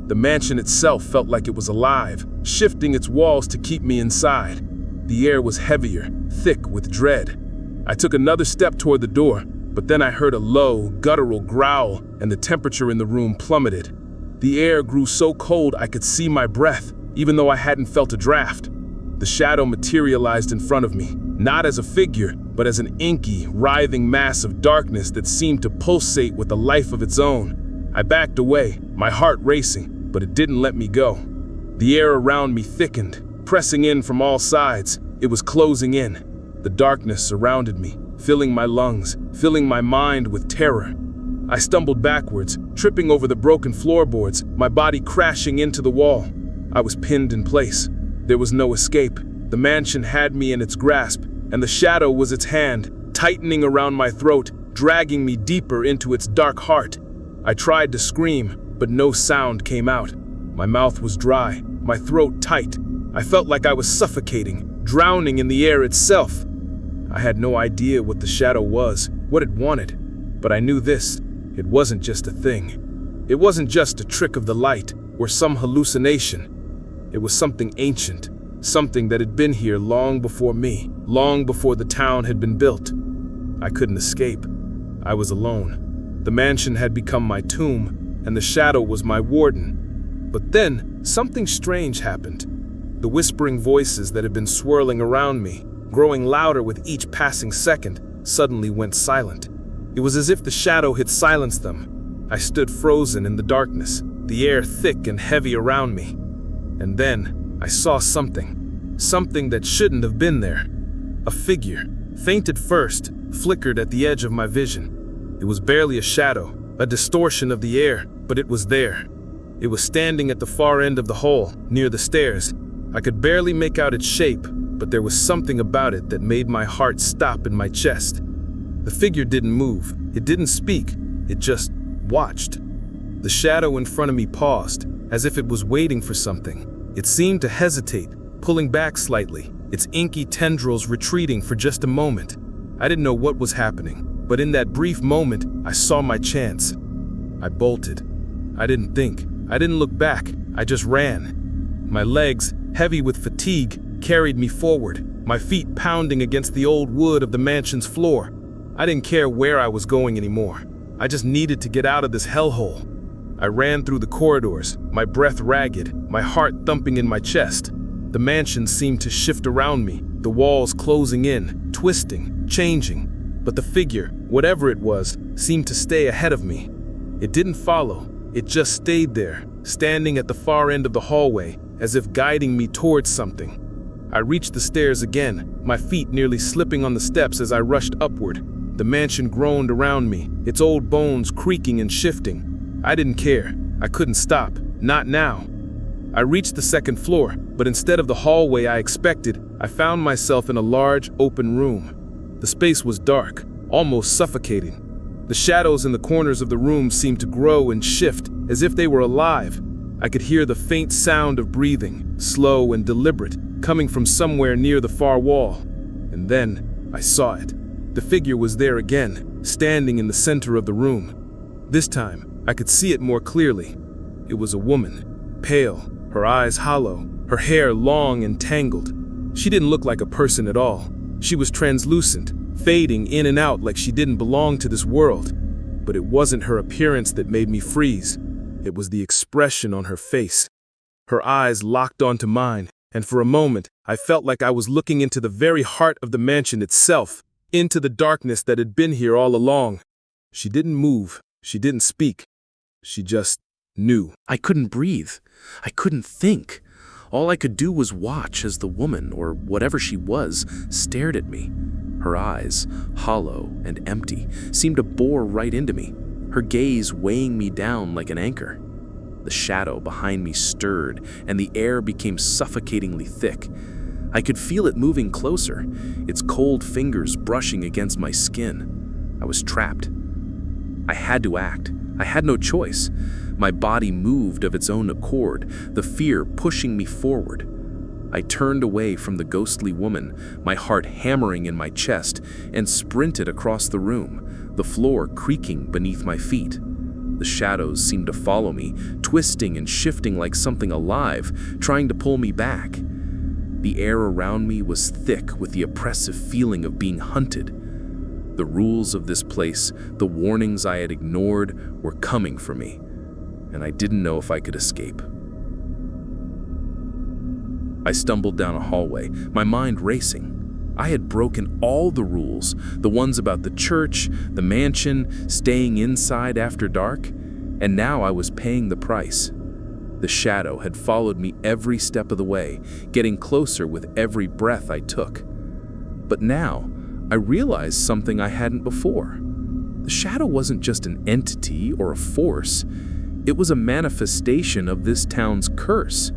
The mansion itself felt like it was alive, shifting its walls to keep me inside. The air was heavier, thick with dread. I took another step toward the door, but then I heard a low, guttural growl, and the temperature in the room plummeted. The air grew so cold I could see my breath, even though I hadn't felt a draft. The shadow materialized in front of me, not as a figure, but as an inky, writhing mass of darkness that seemed to pulsate with a life of its own. I backed away, my heart racing, but it didn't let me go. The air around me thickened, pressing in from all sides. It was closing in. The darkness surrounded me, filling my lungs, filling my mind with terror. I stumbled backwards, tripping over the broken floorboards, my body crashing into the wall. I was pinned in place. There was no escape. The mansion had me in its grasp, and the shadow was its hand, tightening around my throat, dragging me deeper into its dark heart. I tried to scream, but no sound came out. My mouth was dry, my throat tight. I felt like I was suffocating, drowning in the air itself. I had no idea what the shadow was, what it wanted, but I knew this: it wasn't just a thing. It wasn't just a trick of the light or some hallucination. It was something ancient, something that had been here long before me, long before the town had been built. I couldn't escape. I was alone. The mansion had become my tomb, and the shadow was my warden. But then, something strange happened. The whispering voices that had been swirling around me, growing louder with each passing second, suddenly went silent. It was as if the shadow had silenced them. I stood frozen in the darkness, the air thick and heavy around me. And then, I saw something that shouldn't have been there. A figure, faint at first, flickered at the edge of my vision. It was barely a shadow, a distortion of the air, but it was there. It was standing at the far end of the hall, near the stairs. I could barely make out its shape, but there was something about it that made my heart stop in my chest. The figure didn't move, it didn't speak, it just watched. The shadow in front of me paused, as if it was waiting for something. It seemed to hesitate, pulling back slightly, its inky tendrils retreating for just a moment. I didn't know what was happening, but in that brief moment, I saw my chance. I bolted. I didn't think. I didn't look back. I just ran. My legs, heavy with fatigue, carried me forward, my feet pounding against the old wood of the mansion's floor. I didn't care where I was going anymore. I just needed to get out of this hellhole. I ran through the corridors, my breath ragged, my heart thumping in my chest. The mansion seemed to shift around me, the walls closing in, twisting, changing. But the figure, whatever it was, seemed to stay ahead of me. It didn't follow, it just stayed there, standing at the far end of the hallway, as if guiding me towards something. I reached the stairs again, my feet nearly slipping on the steps as I rushed upward. The mansion groaned around me, its old bones creaking and shifting. I didn't care. I couldn't stop. Not now. I reached the second floor, but instead of the hallway I expected, I found myself in a large, open room. The space was dark, almost suffocating. The shadows in the corners of the room seemed to grow and shift, as if they were alive. I could hear the faint sound of breathing, slow and deliberate, coming from somewhere near the far wall. And then, I saw it. The figure was there again, standing in the center of the room. This time, I could see it more clearly. It was a woman, pale, her eyes hollow, her hair long and tangled. She didn't look like a person at all. She was translucent, fading in and out like she didn't belong to this world. But it wasn't her appearance that made me freeze. It was the expression on her face. Her eyes locked onto mine, and for a moment, I felt like I was looking into the very heart of the mansion itself, into the darkness that had been here all along. She didn't move. She didn't speak. She just knew. I couldn't breathe. I couldn't think. All I could do was watch as the woman, or whatever she was, stared at me. Her eyes, hollow and empty, seemed to bore right into me, her gaze weighing me down like an anchor. The shadow behind me stirred, and the air became suffocatingly thick. I could feel it moving closer, its cold fingers brushing against my skin. I was trapped. I had to act. I had no choice. My body moved of its own accord, the fear pushing me forward. I turned away from the ghostly woman, my heart hammering in my chest, and sprinted across the room, the floor creaking beneath my feet. The shadows seemed to follow me, twisting and shifting like something alive, trying to pull me back. The air around me was thick with the oppressive feeling of being hunted. The rules of this place, the warnings I had ignored, were coming for me, and I didn't know if I could escape. I stumbled down a hallway, my mind racing. I had broken all the rules, the ones about the church, the mansion, staying inside after dark, and now I was paying the price. The shadow had followed me every step of the way, getting closer with every breath I took. But now, I realized something I hadn't before. The shadow wasn't just an entity or a force. It was a manifestation of this town's curse.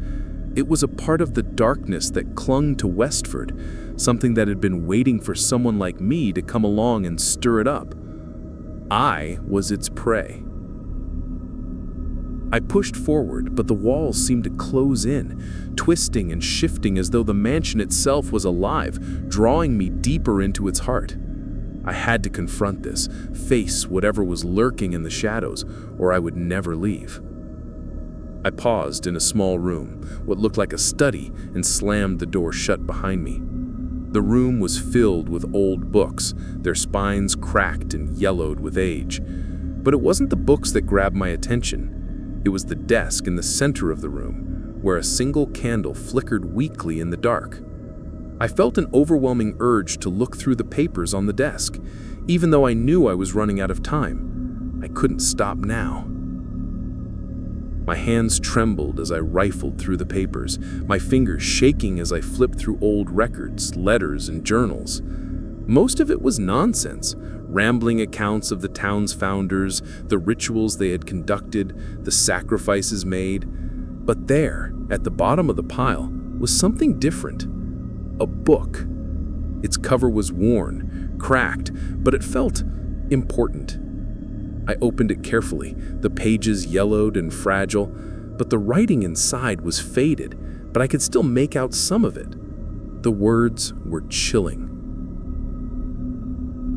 It was a part of the darkness that clung to Westford, something that had been waiting for someone like me to come along and stir it up. I was its prey. I pushed forward, but the walls seemed to close in, twisting and shifting as though the mansion itself was alive, drawing me deeper into its heart. I had to confront this, face whatever was lurking in the shadows, or I would never leave. I paused in a small room, what looked like a study, and slammed the door shut behind me. The room was filled with old books, their spines cracked and yellowed with age. But it wasn't the books that grabbed my attention. It was the desk in the center of the room, where a single candle flickered weakly in the dark. I felt an overwhelming urge to look through the papers on the desk, even though I knew I was running out of time. I couldn't stop now. My hands trembled as I rifled through the papers, my fingers shaking as I flipped through old records, letters, and journals. Most of it was nonsense, rambling accounts of the town's founders, the rituals they had conducted, the sacrifices made. But there, at the bottom of the pile, was something different. A book. Its cover was worn, cracked, but it felt important. I opened it carefully, the pages yellowed and fragile, but the writing inside was faded, but I could still make out some of it. The words were chilling.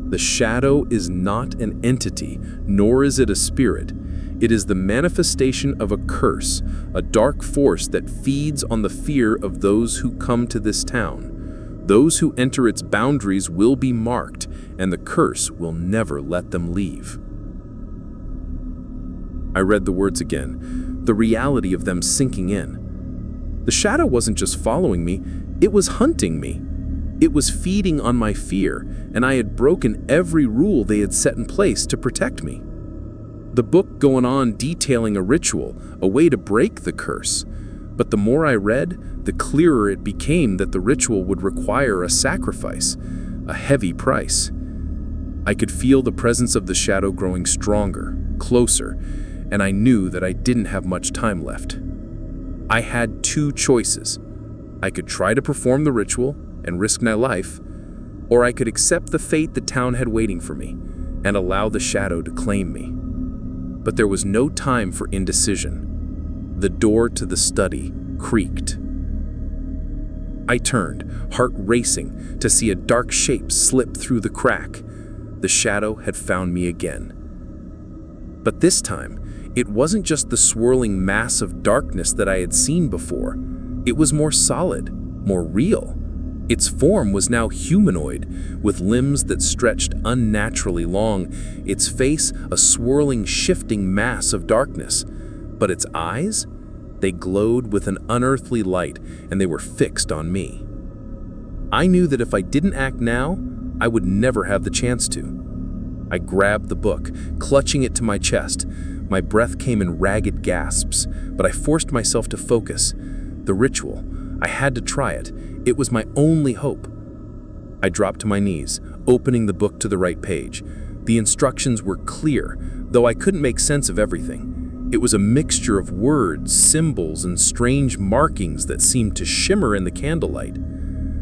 The shadow is not an entity, nor is it a spirit. It is the manifestation of a curse, a dark force that feeds on the fear of those who come to this town. Those who enter its boundaries will be marked, and the curse will never let them leave. I read the words again, the reality of them sinking in. The shadow wasn't just following me, it was hunting me. It was feeding on my fear, and I had broken every rule they had set in place to protect me. The book going on detailing a ritual, a way to break the curse. But the more I read, the clearer it became that the ritual would require a sacrifice, a heavy price. I could feel the presence of the shadow growing stronger, closer, and I knew that I didn't have much time left. I had two choices. I could try to perform the ritual and risk my life, or I could accept the fate the town had waiting for me and allow the shadow to claim me. But there was no time for indecision. The door to the study creaked. I turned, heart racing, to see a dark shape slip through the crack. The shadow had found me again. But this time, it wasn't just the swirling mass of darkness that I had seen before. It was more solid, more real. Its form was now humanoid, with limbs that stretched unnaturally long, its face a swirling, shifting mass of darkness. But its eyes? They glowed with an unearthly light, and they were fixed on me. I knew that if I didn't act now, I would never have the chance to. I grabbed the book, clutching it to my chest. My breath came in ragged gasps, but I forced myself to focus. The ritual. I had to try it. It was my only hope. I dropped to my knees, opening the book to the right page. The instructions were clear, though I couldn't make sense of everything. It was a mixture of words, symbols, and strange markings that seemed to shimmer in the candlelight.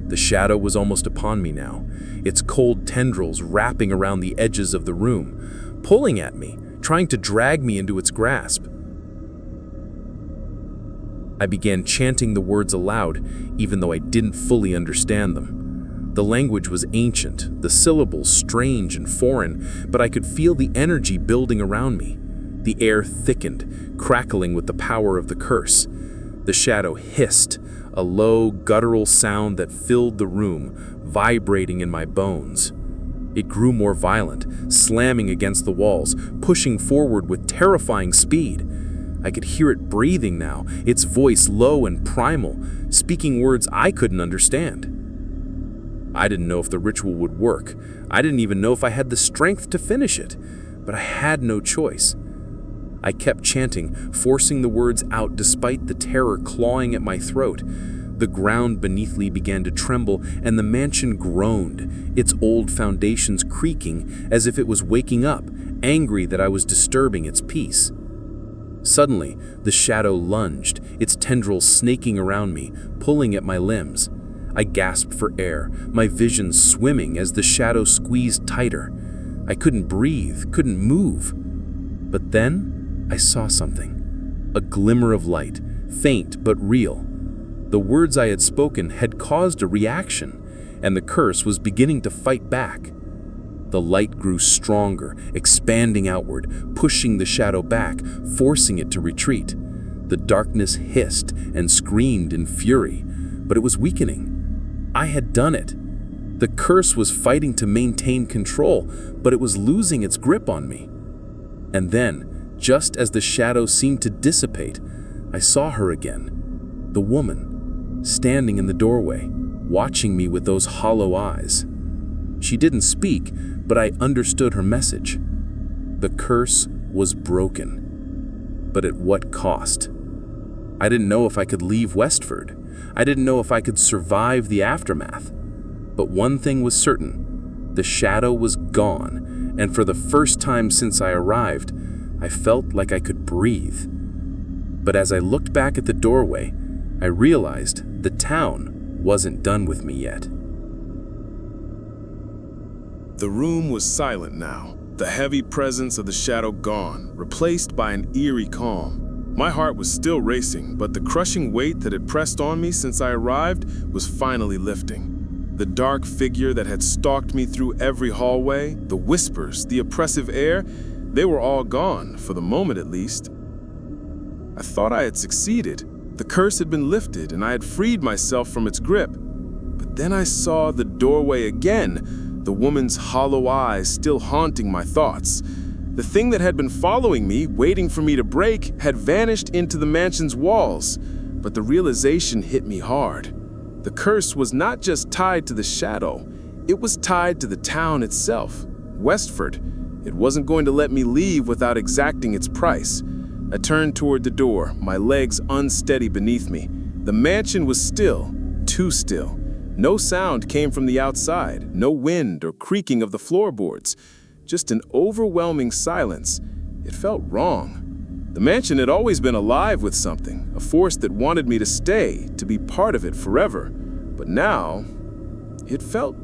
The shadow was almost upon me now, its cold tendrils wrapping around the edges of the room, pulling at me, trying to drag me into its grasp. I began chanting the words aloud, even though I didn't fully understand them. The language was ancient, the syllables strange and foreign, but I could feel the energy building around me. The air thickened, crackling with the power of the curse. The shadow hissed, a low, guttural sound that filled the room, vibrating in my bones. It grew more violent, slamming against the walls, pushing forward with terrifying speed. I could hear it breathing now, its voice low and primal, speaking words I couldn't understand. I didn't know if the ritual would work. I didn't even know if I had the strength to finish it, but I had no choice. I kept chanting, forcing the words out despite the terror clawing at my throat. The ground beneath me began to tremble, and the mansion groaned, its old foundations creaking as if it was waking up, angry that I was disturbing its peace. Suddenly, the shadow lunged, its tendrils snaking around me, pulling at my limbs. I gasped for air, my vision swimming as the shadow squeezed tighter. I couldn't breathe, couldn't move. But then, I saw something. A glimmer of light, faint but real. The words I had spoken had caused a reaction, and the curse was beginning to fight back. The light grew stronger, expanding outward, pushing the shadow back, forcing it to retreat. The darkness hissed and screamed in fury, but it was weakening. I had done it. The curse was fighting to maintain control, but it was losing its grip on me. And then, just as the shadow seemed to dissipate, I saw her again. The woman, standing in the doorway, watching me with those hollow eyes. She didn't speak, but I understood her message. The curse was broken. But at what cost? I didn't know if I could leave Westford. I didn't know if I could survive the aftermath. But one thing was certain. The shadow was gone, and for the first time since I arrived, I felt like I could breathe. But as I looked back at the doorway, I realized the town wasn't done with me yet. The room was silent now, the heavy presence of the shadow gone, replaced by an eerie calm. My heart was still racing, but the crushing weight that had pressed on me since I arrived was finally lifting. The dark figure that had stalked me through every hallway, the whispers, the oppressive air, they were all gone, for the moment at least. I thought I had succeeded. The curse had been lifted, and I had freed myself from its grip. But then I saw the doorway again, the woman's hollow eyes still haunting my thoughts. The thing that had been following me, waiting for me to break, had vanished into the mansion's walls. But the realization hit me hard. The curse was not just tied to the shadow, it was tied to the town itself, Westford. It wasn't going to let me leave without exacting its price. I turned toward the door, my legs unsteady beneath me. The mansion was still, too still. No sound came from the outside, no wind or creaking of the floorboards. Just an overwhelming silence. It felt wrong. The mansion had always been alive with something, a force that wanted me to stay, to be part of it forever. But now, it felt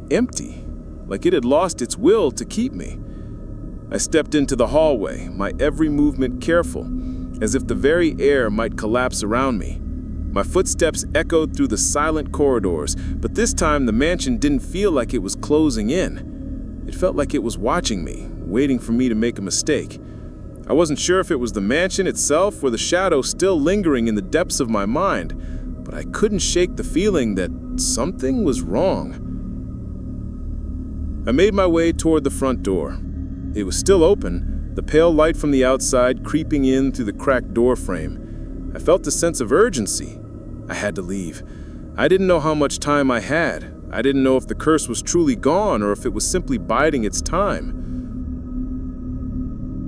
empty, like it had lost its will to keep me. I stepped into the hallway, my every movement careful, as if the very air might collapse around me. My footsteps echoed through the silent corridors, but this time the mansion didn't feel like it was closing in. It felt like it was watching me, waiting for me to make a mistake. I wasn't sure if it was the mansion itself or the shadow still lingering in the depths of my mind, but I couldn't shake the feeling that something was wrong. I made my way toward the front door. It was still open, the pale light from the outside creeping in through the cracked door frame. I felt a sense of urgency. I had to leave. I didn't know how much time I had. I didn't know if the curse was truly gone or if it was simply biding its time.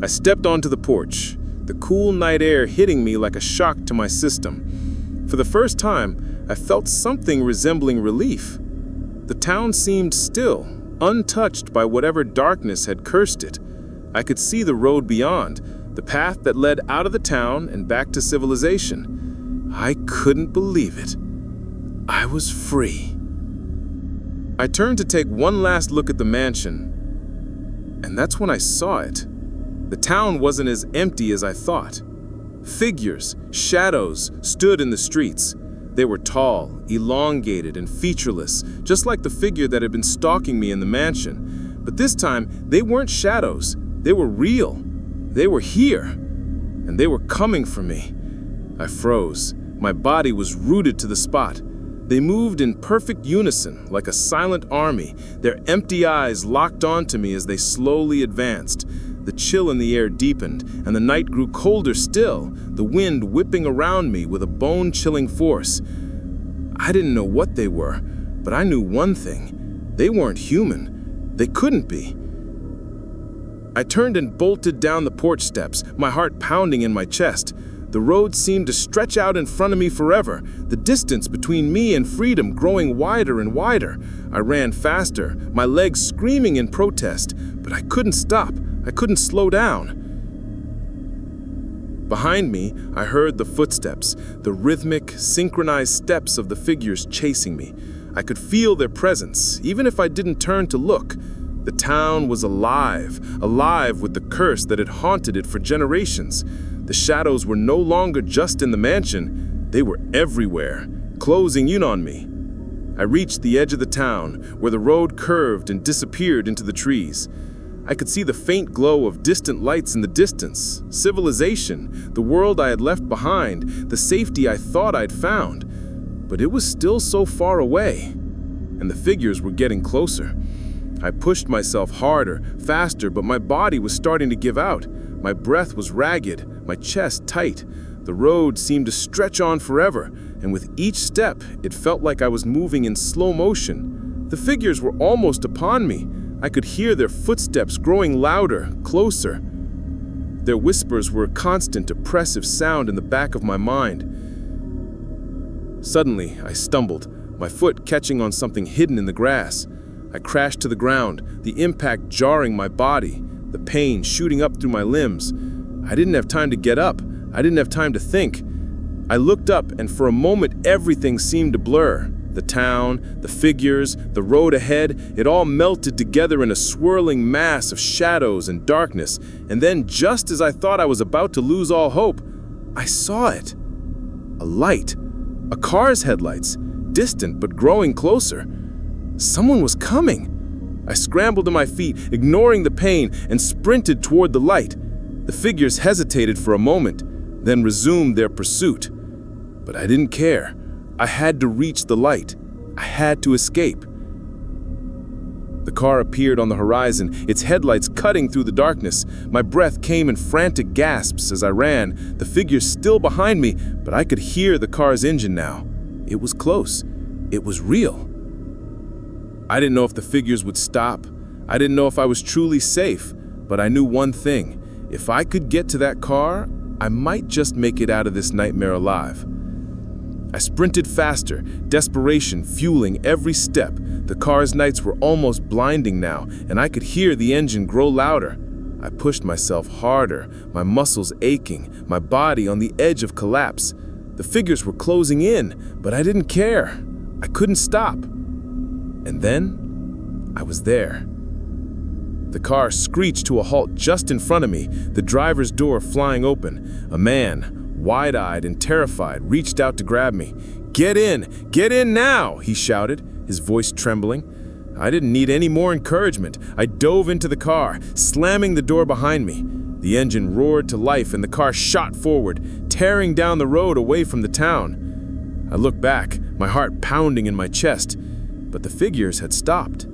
I stepped onto the porch, the cool night air hitting me like a shock to my system. For the first time, I felt something resembling relief. The town seemed still, untouched by whatever darkness had cursed it. I could see the road beyond, the path that led out of the town and back to civilization. I couldn't believe it. I was free. I turned to take one last look at the mansion, and that's when I saw it. The town wasn't as empty as I thought. Figures, shadows, stood in the streets. They were tall, elongated, and featureless, just like the figure that had been stalking me in the mansion. But this time, they weren't shadows. They were real. They were here. And they were coming for me. I froze. My body was rooted to the spot. They moved in perfect unison, like a silent army, their empty eyes locked onto me as they slowly advanced. The chill in the air deepened, and the night grew colder still, the wind whipping around me with a bone-chilling force. I didn't know what they were, but I knew one thing. They weren't human. They couldn't be. I turned and bolted down the porch steps, my heart pounding in my chest. The road seemed to stretch out in front of me forever, the distance between me and freedom growing wider and wider. I ran faster, my legs screaming in protest, but I couldn't stop. I couldn't slow down. Behind me, I heard the footsteps, the rhythmic, synchronized steps of the figures chasing me. I could feel their presence, even if I didn't turn to look. The town was alive, alive with the curse that had haunted it for generations. The shadows were no longer just in the mansion, they were everywhere, closing in on me. I reached the edge of the town, where the road curved and disappeared into the trees. I could see the faint glow of distant lights in the distance, civilization, the world I had left behind, the safety I thought I'd found. But it was still so far away, and the figures were getting closer. I pushed myself harder, faster, but my body was starting to give out. My breath was ragged, my chest tight. The road seemed to stretch on forever, and with each step, it felt like I was moving in slow motion. The figures were almost upon me. I could hear their footsteps growing louder, closer. Their whispers were a constant, oppressive sound in the back of my mind. Suddenly, I stumbled, my foot catching on something hidden in the grass. I crashed to the ground, the impact jarring my body, the pain shooting up through my limbs. I didn't have time to get up. I didn't have time to think. I looked up, and for a moment, everything seemed to blur. The town, the figures, the road ahead, it all melted together in a swirling mass of shadows and darkness. And then, just as I thought I was about to lose all hope, I saw it. A light. A car's headlights, distant but growing closer. Someone was coming. I scrambled to my feet, ignoring the pain, and sprinted toward the light. The figures hesitated for a moment, then resumed their pursuit. But I didn't care. I had to reach the light. I had to escape. The car appeared on the horizon, its headlights cutting through the darkness. My breath came in frantic gasps as I ran, the figures still behind me, but I could hear the car's engine now. It was close. It was real. I didn't know if the figures would stop. I didn't know if I was truly safe, but I knew one thing. If I could get to that car, I might just make it out of this nightmare alive. I sprinted faster, desperation fueling every step. The car's lights were almost blinding now, and I could hear the engine grow louder. I pushed myself harder, my muscles aching, my body on the edge of collapse. The figures were closing in, but I didn't care. I couldn't stop. And then, I was there. The car screeched to a halt just in front of me, the driver's door flying open. A man, wide-eyed and terrified, reached out to grab me. Get in now!" he shouted, his voice trembling. I didn't need any more encouragement. I dove into the car, slamming the door behind me. The engine roared to life and the car shot forward, tearing down the road away from the town. I looked back, my heart pounding in my chest, but the figures had stopped.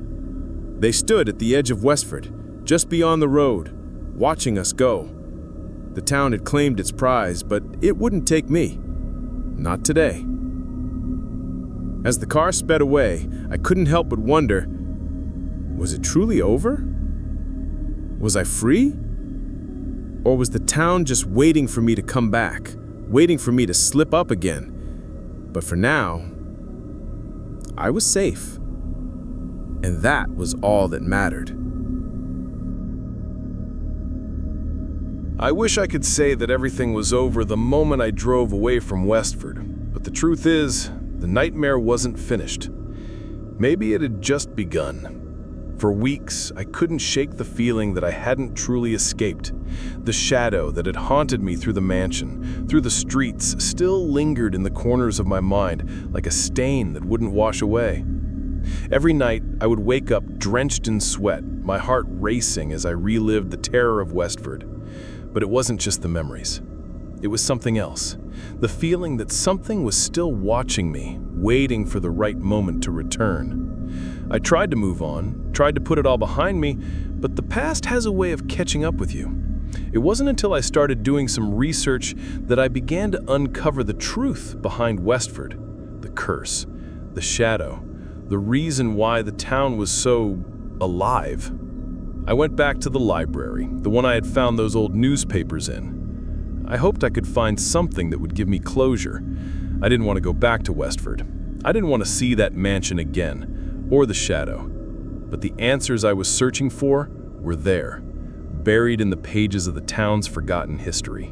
They stood at the edge of Westford, just beyond the road, watching us go. The town had claimed its prize, but it wouldn't take me. Not today. As the car sped away, I couldn't help but wonder, was it truly over? Was I free? Or was the town just waiting for me to come back, waiting for me to slip up again? But for now, I was safe. And that was all that mattered. I wish I could say that everything was over the moment I drove away from Westford, but the truth is, the nightmare wasn't finished. Maybe it had just begun. For weeks, I couldn't shake the feeling that I hadn't truly escaped. The shadow that had haunted me through the mansion, through the streets, still lingered in the corners of my mind like a stain that wouldn't wash away. Every night, I would wake up drenched in sweat, my heart racing as I relived the terror of Westford. But it wasn't just the memories. It was something else. The feeling that something was still watching me, waiting for the right moment to return. I tried to move on, tried to put it all behind me, but the past has a way of catching up with you. It wasn't until I started doing some research that I began to uncover the truth behind Westford, the curse, the shadow, the reason why the town was so alive. I went back to the library, the one I had found those old newspapers in. I hoped I could find something that would give me closure. I didn't want to go back to Westford. I didn't want to see that mansion again, or the shadow. But the answers I was searching for were there, buried in the pages of the town's forgotten history.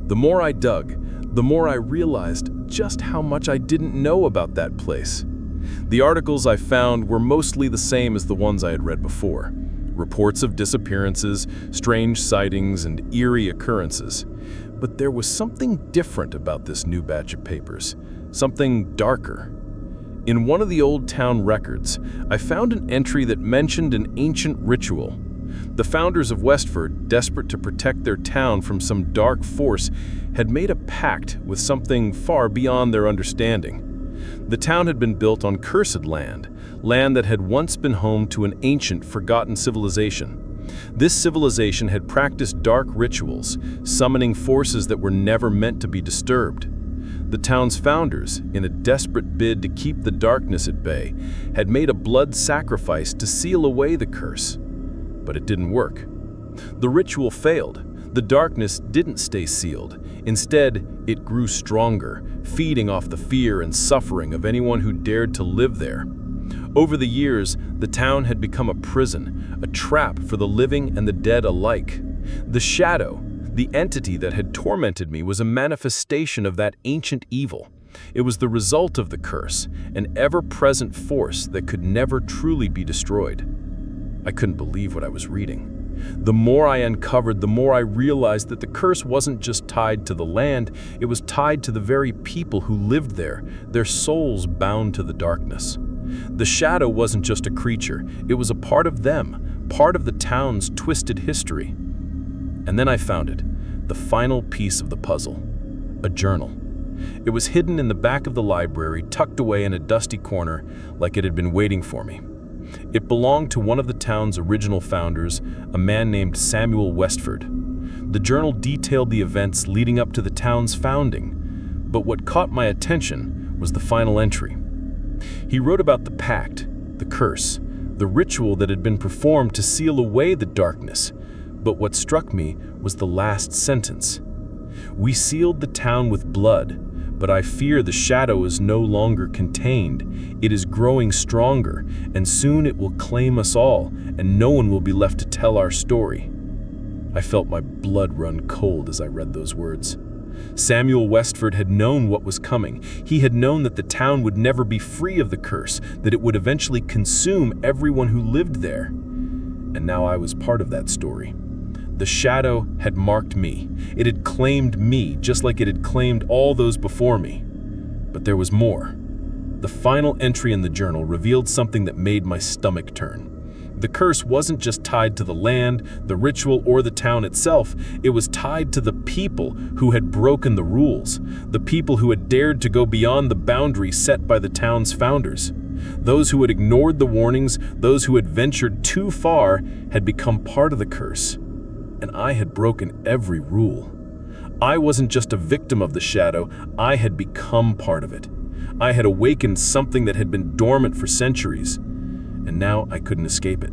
The more I dug, the more I realized just how much I didn't know about that place. The articles I found were mostly the same as the ones I had read before. Reports of disappearances, strange sightings, and eerie occurrences. But there was something different about this new batch of papers, something darker. In one of the old town records, I found an entry that mentioned an ancient ritual. The founders of Westford, desperate to protect their town from some dark force, had made a pact with something far beyond their understanding. The town had been built on cursed land that had once been home to an ancient, forgotten civilization. This civilization had practiced dark rituals, summoning forces that were never meant to be disturbed. The town's founders, in a desperate bid to keep the darkness at bay, had made a blood sacrifice to seal away the curse. But it didn't work. The ritual failed. The darkness didn't stay sealed. Instead, it grew stronger, feeding off the fear and suffering of anyone who dared to live there. Over the years, the town had become a prison, a trap for the living and the dead alike. The shadow, the entity that had tormented me, was a manifestation of that ancient evil. It was the result of the curse, an ever-present force that could never truly be destroyed. I couldn't believe what I was reading. The more I uncovered, the more I realized that the curse wasn't just tied to the land, it was tied to the very people who lived there, their souls bound to the darkness. The shadow wasn't just a creature, it was a part of them, part of the town's twisted history. And then I found it, the final piece of the puzzle, a journal. It was hidden in the back of the library, tucked away in a dusty corner, like it had been waiting for me. It belonged to one of the town's original founders, a man named Samuel Westford. The journal detailed the events leading up to the town's founding, but what caught my attention was the final entry. He wrote about the pact, the curse, the ritual that had been performed to seal away the darkness, but what struck me was the last sentence. "We sealed the town with blood, but I fear the shadow is no longer contained. It is growing stronger, and soon it will claim us all, and no one will be left to tell our story." I felt my blood run cold as I read those words. Samuel Westford had known what was coming. He had known that the town would never be free of the curse, that it would eventually consume everyone who lived there. And now I was part of that story. The shadow had marked me. It had claimed me, just like it had claimed all those before me. But there was more. The final entry in the journal revealed something that made my stomach turn. The curse wasn't just tied to the land, the ritual, or the town itself. It was tied to the people who had broken the rules, the people who had dared to go beyond the boundary set by the town's founders. Those who had ignored the warnings, those who had ventured too far, had become part of the curse. And I had broken every rule. I wasn't just a victim of the shadow, I had become part of it. I had awakened something that had been dormant for centuries, and now I couldn't escape it.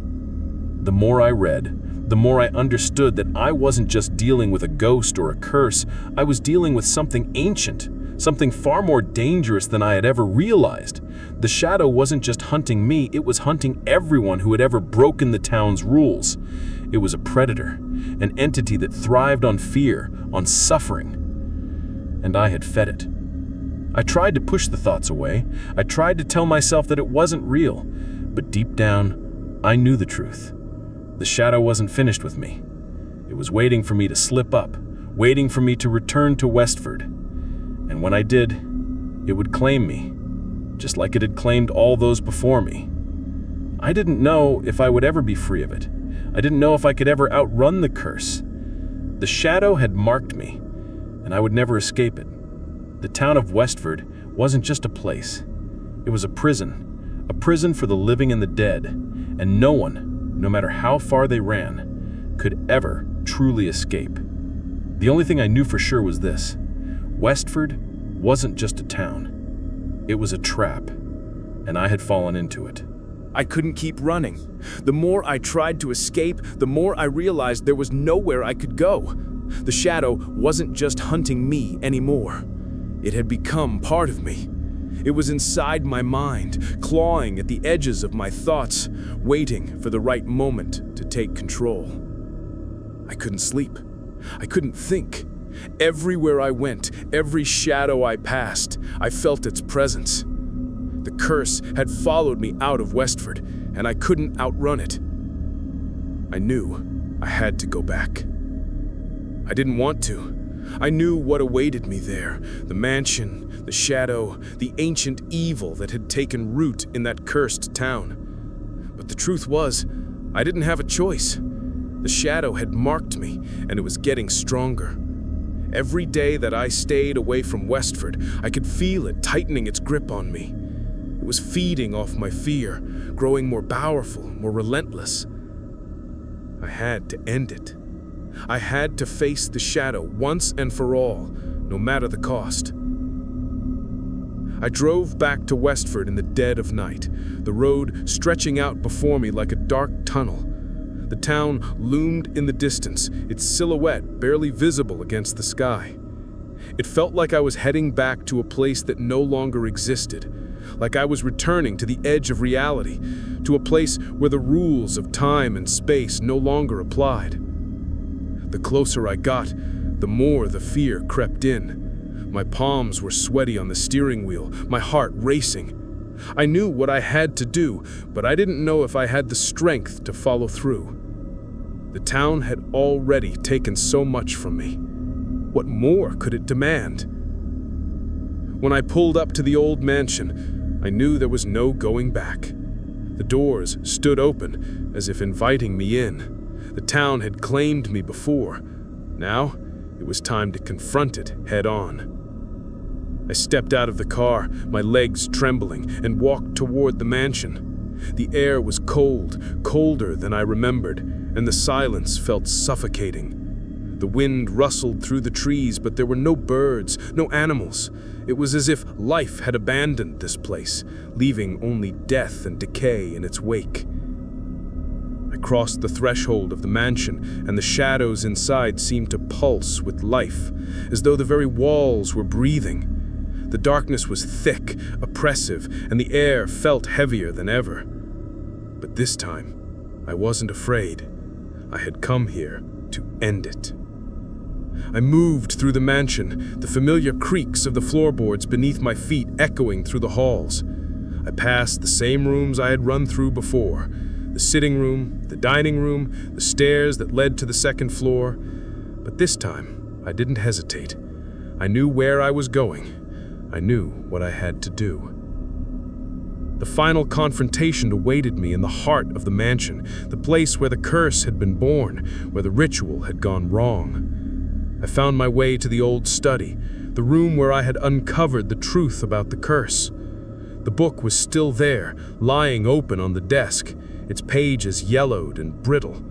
The more I read, the more I understood that I wasn't just dealing with a ghost or a curse, I was dealing with something ancient, something far more dangerous than I had ever realized. The shadow wasn't just hunting me, it was hunting everyone who had ever broken the town's rules. It was a predator, an entity that thrived on fear, on suffering, and I had fed it. I tried to push the thoughts away. I tried to tell myself that it wasn't real, but deep down, I knew the truth. The shadow wasn't finished with me. It was waiting for me to slip up, waiting for me to return to Westford. And when I did, it would claim me, just like it had claimed all those before me. I didn't know if I would ever be free of it. I didn't know if I could ever outrun the curse. The shadow had marked me, and I would never escape it. The town of Westford wasn't just a place. It was a prison for the living and the dead, and no one, no matter how far they ran, could ever truly escape. The only thing I knew for sure was this: Westford wasn't just a town. It was a trap, and I had fallen into it. I couldn't keep running. The more I tried to escape, the more I realized there was nowhere I could go. The shadow wasn't just hunting me anymore. It had become part of me. It was inside my mind, clawing at the edges of my thoughts, waiting for the right moment to take control. I couldn't sleep. I couldn't think. Everywhere I went, every shadow I passed, I felt its presence. The curse had followed me out of Westford, and I couldn't outrun it. I knew I had to go back. I didn't want to. I knew what awaited me there, the mansion, the shadow, the ancient evil that had taken root in that cursed town. But the truth was, I didn't have a choice. The shadow had marked me, and it was getting stronger. Every day that I stayed away from Westford, I could feel it tightening its grip on me. It was feeding off my fear, growing more powerful, more relentless. I had to end it. I had to face the shadow once and for all, no matter the cost. I drove back to Westford in the dead of night, the road stretching out before me like a dark tunnel. The town loomed in the distance, its silhouette barely visible against the sky. It felt like I was heading back to a place that no longer existed, like I was returning to the edge of reality, to a place where the rules of time and space no longer applied. The closer I got, the more the fear crept in. My palms were sweaty on the steering wheel, my heart racing. I knew what I had to do, but I didn't know if I had the strength to follow through. The town had already taken so much from me. What more could it demand? When I pulled up to the old mansion, I knew there was no going back. The doors stood open, as if inviting me in. The town had claimed me before. Now, it was time to confront it head-on. I stepped out of the car, my legs trembling, and walked toward the mansion. The air was cold, colder than I remembered, and the silence felt suffocating. The wind rustled through the trees, but there were no birds, no animals. It was as if life had abandoned this place, leaving only death and decay in its wake. I crossed the threshold of the mansion, and the shadows inside seemed to pulse with life, as though the very walls were breathing. The darkness was thick, oppressive, and the air felt heavier than ever. But this time, I wasn't afraid. I had come here to end it. I moved through the mansion, the familiar creaks of the floorboards beneath my feet echoing through the halls. I passed the same rooms I had run through before. The sitting room, the dining room, the stairs that led to the second floor. But this time, I didn't hesitate. I knew where I was going. I knew what I had to do. The final confrontation awaited me in the heart of the mansion, the place where the curse had been born, where the ritual had gone wrong. I found my way to the old study, the room where I had uncovered the truth about the curse. The book was still there, lying open on the desk, its pages yellowed and brittle.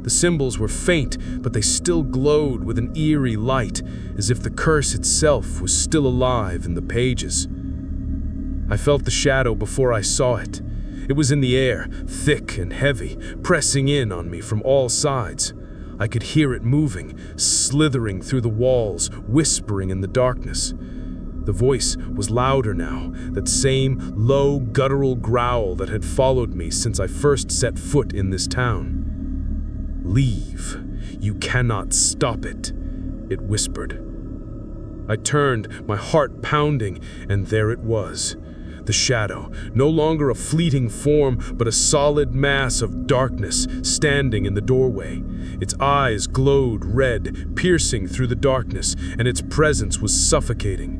The symbols were faint, but they still glowed with an eerie light, as if the curse itself was still alive in the pages. I felt the shadow before I saw it. It was in the air, thick and heavy, pressing in on me from all sides. I could hear it moving, slithering through the walls, whispering in the darkness. The voice was louder now, that same low, guttural growl that had followed me since I first set foot in this town. "Leave. You cannot stop it," it whispered. I turned, my heart pounding, and there it was. The shadow, no longer a fleeting form, but a solid mass of darkness standing in the doorway. Its eyes glowed red, piercing through the darkness, and its presence was suffocating.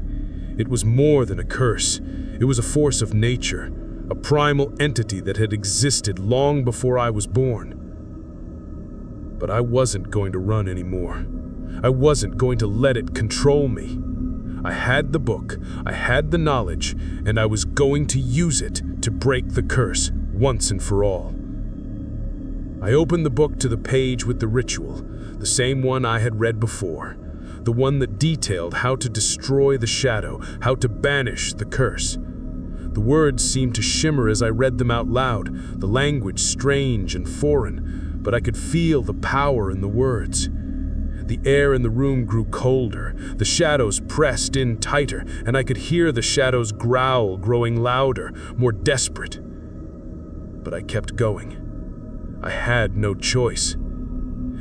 It was more than a curse. It was a force of nature, a primal entity that had existed long before I was born. But I wasn't going to run anymore. I wasn't going to let it control me. I had the book, I had the knowledge, and I was going to use it to break the curse once and for all. I opened the book to the page with the ritual, the same one I had read before, the one that detailed how to destroy the shadow, how to banish the curse. The words seemed to shimmer as I read them out loud, the language strange and foreign, but I could feel the power in the words. The air in the room grew colder, the shadows pressed in tighter, and I could hear the shadows growl, growing louder, more desperate. But I kept going. I had no choice.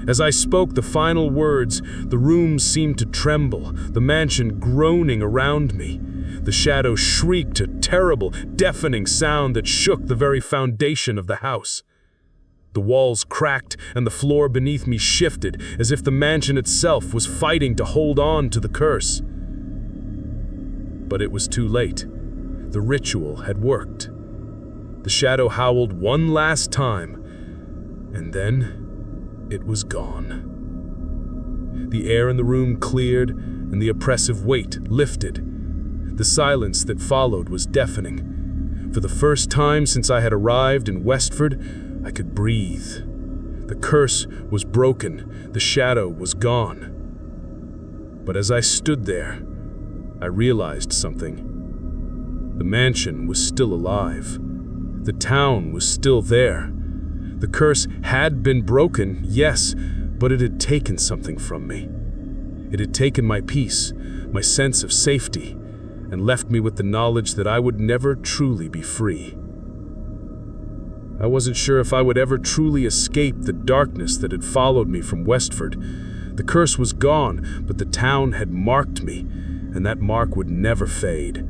As I spoke the final words, the room seemed to tremble, the mansion groaning around me. The shadow shrieked a terrible, deafening sound that shook the very foundation of the house. The walls cracked and the floor beneath me shifted, as if the mansion itself was fighting to hold on to the curse. But it was too late. The ritual had worked. The shadow howled one last time, and then it was gone. The air in the room cleared, and the oppressive weight lifted. The silence that followed was deafening. For the first time since I had arrived in Westford, I could breathe. The curse was broken, the shadow was gone. But as I stood there, I realized something. The mansion was still alive. The town was still there. The curse had been broken, yes, but it had taken something from me. It had taken my peace, my sense of safety, and left me with the knowledge that I would never truly be free. I wasn't sure if I would ever truly escape the darkness that had followed me from Westford. The curse was gone, but the town had marked me, and that mark would never fade.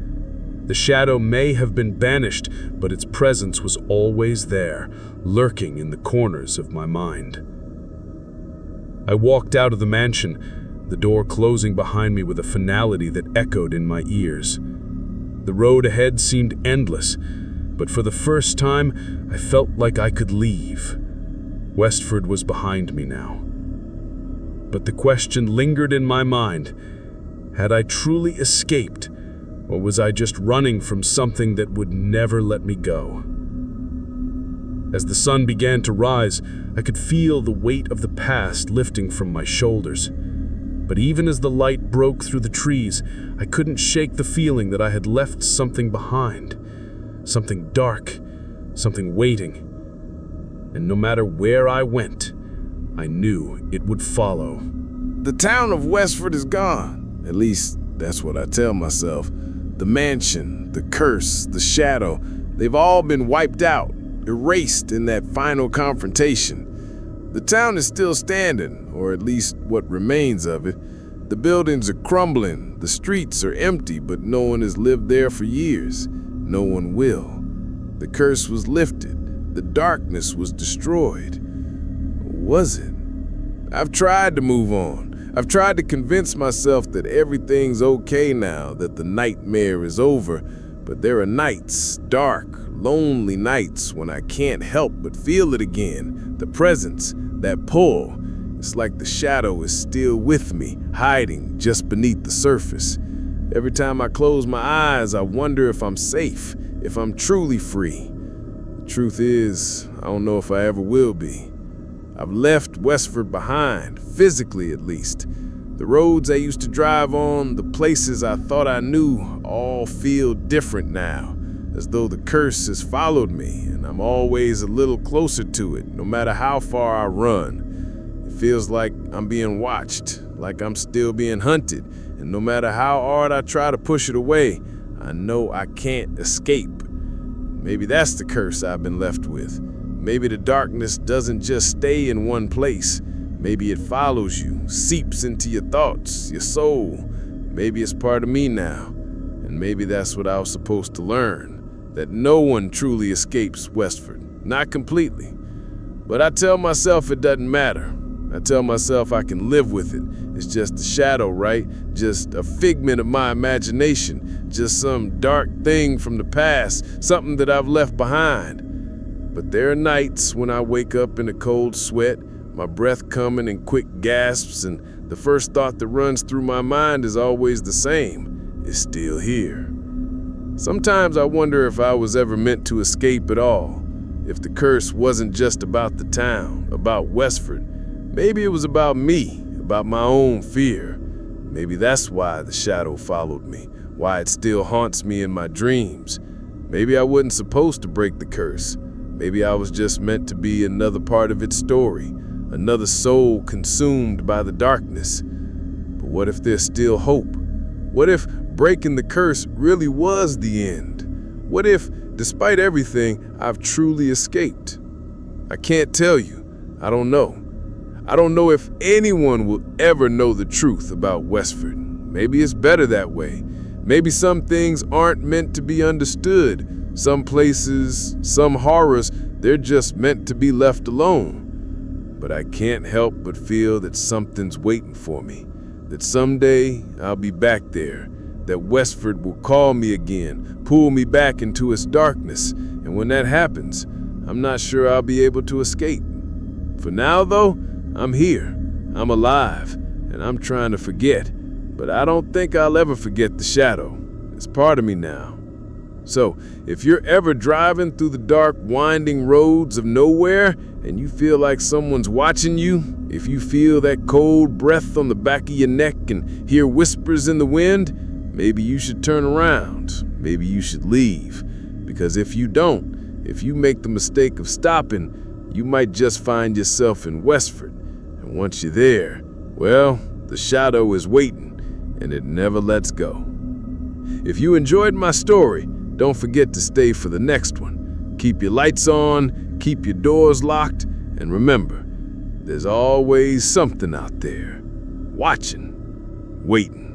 The shadow may have been banished, but its presence was always there, lurking in the corners of my mind. I walked out of the mansion, the door closing behind me with a finality that echoed in my ears. The road ahead seemed endless, but for the first time, I felt like I could leave. Westford was behind me now. But the question lingered in my mind: had I truly escaped, or was I just running from something that would never let me go? As the sun began to rise, I could feel the weight of the past lifting from my shoulders. But even as the light broke through the trees, I couldn't shake the feeling that I had left something behind. Something dark, something waiting. And no matter where I went, I knew it would follow. The town of Westford is gone. At least, that's what I tell myself. The mansion, the curse, the shadow, they've all been wiped out, erased in that final confrontation. The town is still standing, or at least what remains of it. The buildings are crumbling, the streets are empty, but no one has lived there for years. No one will. The curse was lifted, the darkness was destroyed. Was it? I've tried to move on. I've tried to convince myself that everything's okay now, that the nightmare is over, but there are nights, dark, lonely nights when I can't help but feel it again, the presence, that pull. It's like the shadow is still with me, hiding just beneath the surface. Every time I close my eyes, I wonder if I'm safe, if I'm truly free. The truth is, I don't know if I ever will be. I've left Westford behind, physically at least. The roads I used to drive on, the places I thought I knew, all feel different now, as though the curse has followed me, and I'm always a little closer to it, no matter how far I run. It feels like I'm being watched, like I'm still being hunted, and no matter how hard I try to push it away, I know I can't escape. Maybe that's the curse I've been left with. Maybe the darkness doesn't just stay in one place. Maybe it follows you, seeps into your thoughts, your soul. Maybe it's part of me now. And maybe that's what I was supposed to learn, that no one truly escapes Westford. Not completely. But I tell myself it doesn't matter. I tell myself I can live with it. It's just a shadow, right? Just a figment of my imagination. Just some dark thing from the past, something that I've left behind. But there are nights when I wake up in a cold sweat, my breath coming in quick gasps, and the first thought that runs through my mind is always the same: it's still here. Sometimes I wonder if I was ever meant to escape at all, if the curse wasn't just about the town, about Westford. Maybe it was about me, about my own fear. Maybe that's why the shadow followed me, why it still haunts me in my dreams. Maybe I wasn't supposed to break the curse. Maybe I was just meant to be another part of its story, another soul consumed by the darkness. But what if there's still hope? What if breaking the curse really was the end? What if, despite everything, I've truly escaped? I can't tell you. I don't know. I don't know if anyone will ever know the truth about Westford. Maybe it's better that way. Maybe some things aren't meant to be understood. Some places, some horrors, they're just meant to be left alone. But I can't help but feel that something's waiting for me. That someday I'll be back there. That Westford will call me again, pull me back into its darkness. And when that happens, I'm not sure I'll be able to escape. For now, though, I'm here. I'm alive, and I'm trying to forget. But I don't think I'll ever forget the shadow. It's part of me now. So, if you're ever driving through the dark, winding roads of nowhere, and you feel like someone's watching you, if you feel that cold breath on the back of your neck and hear whispers in the wind, maybe you should turn around. Maybe you should leave. Because if you don't, if you make the mistake of stopping, you might just find yourself in Westford. And once you're there, well, the shadow is waiting, and it never lets go. If you enjoyed my story, don't forget to stay for the next one. Keep your lights on, keep your doors locked, and remember, there's always something out there, watching, waiting.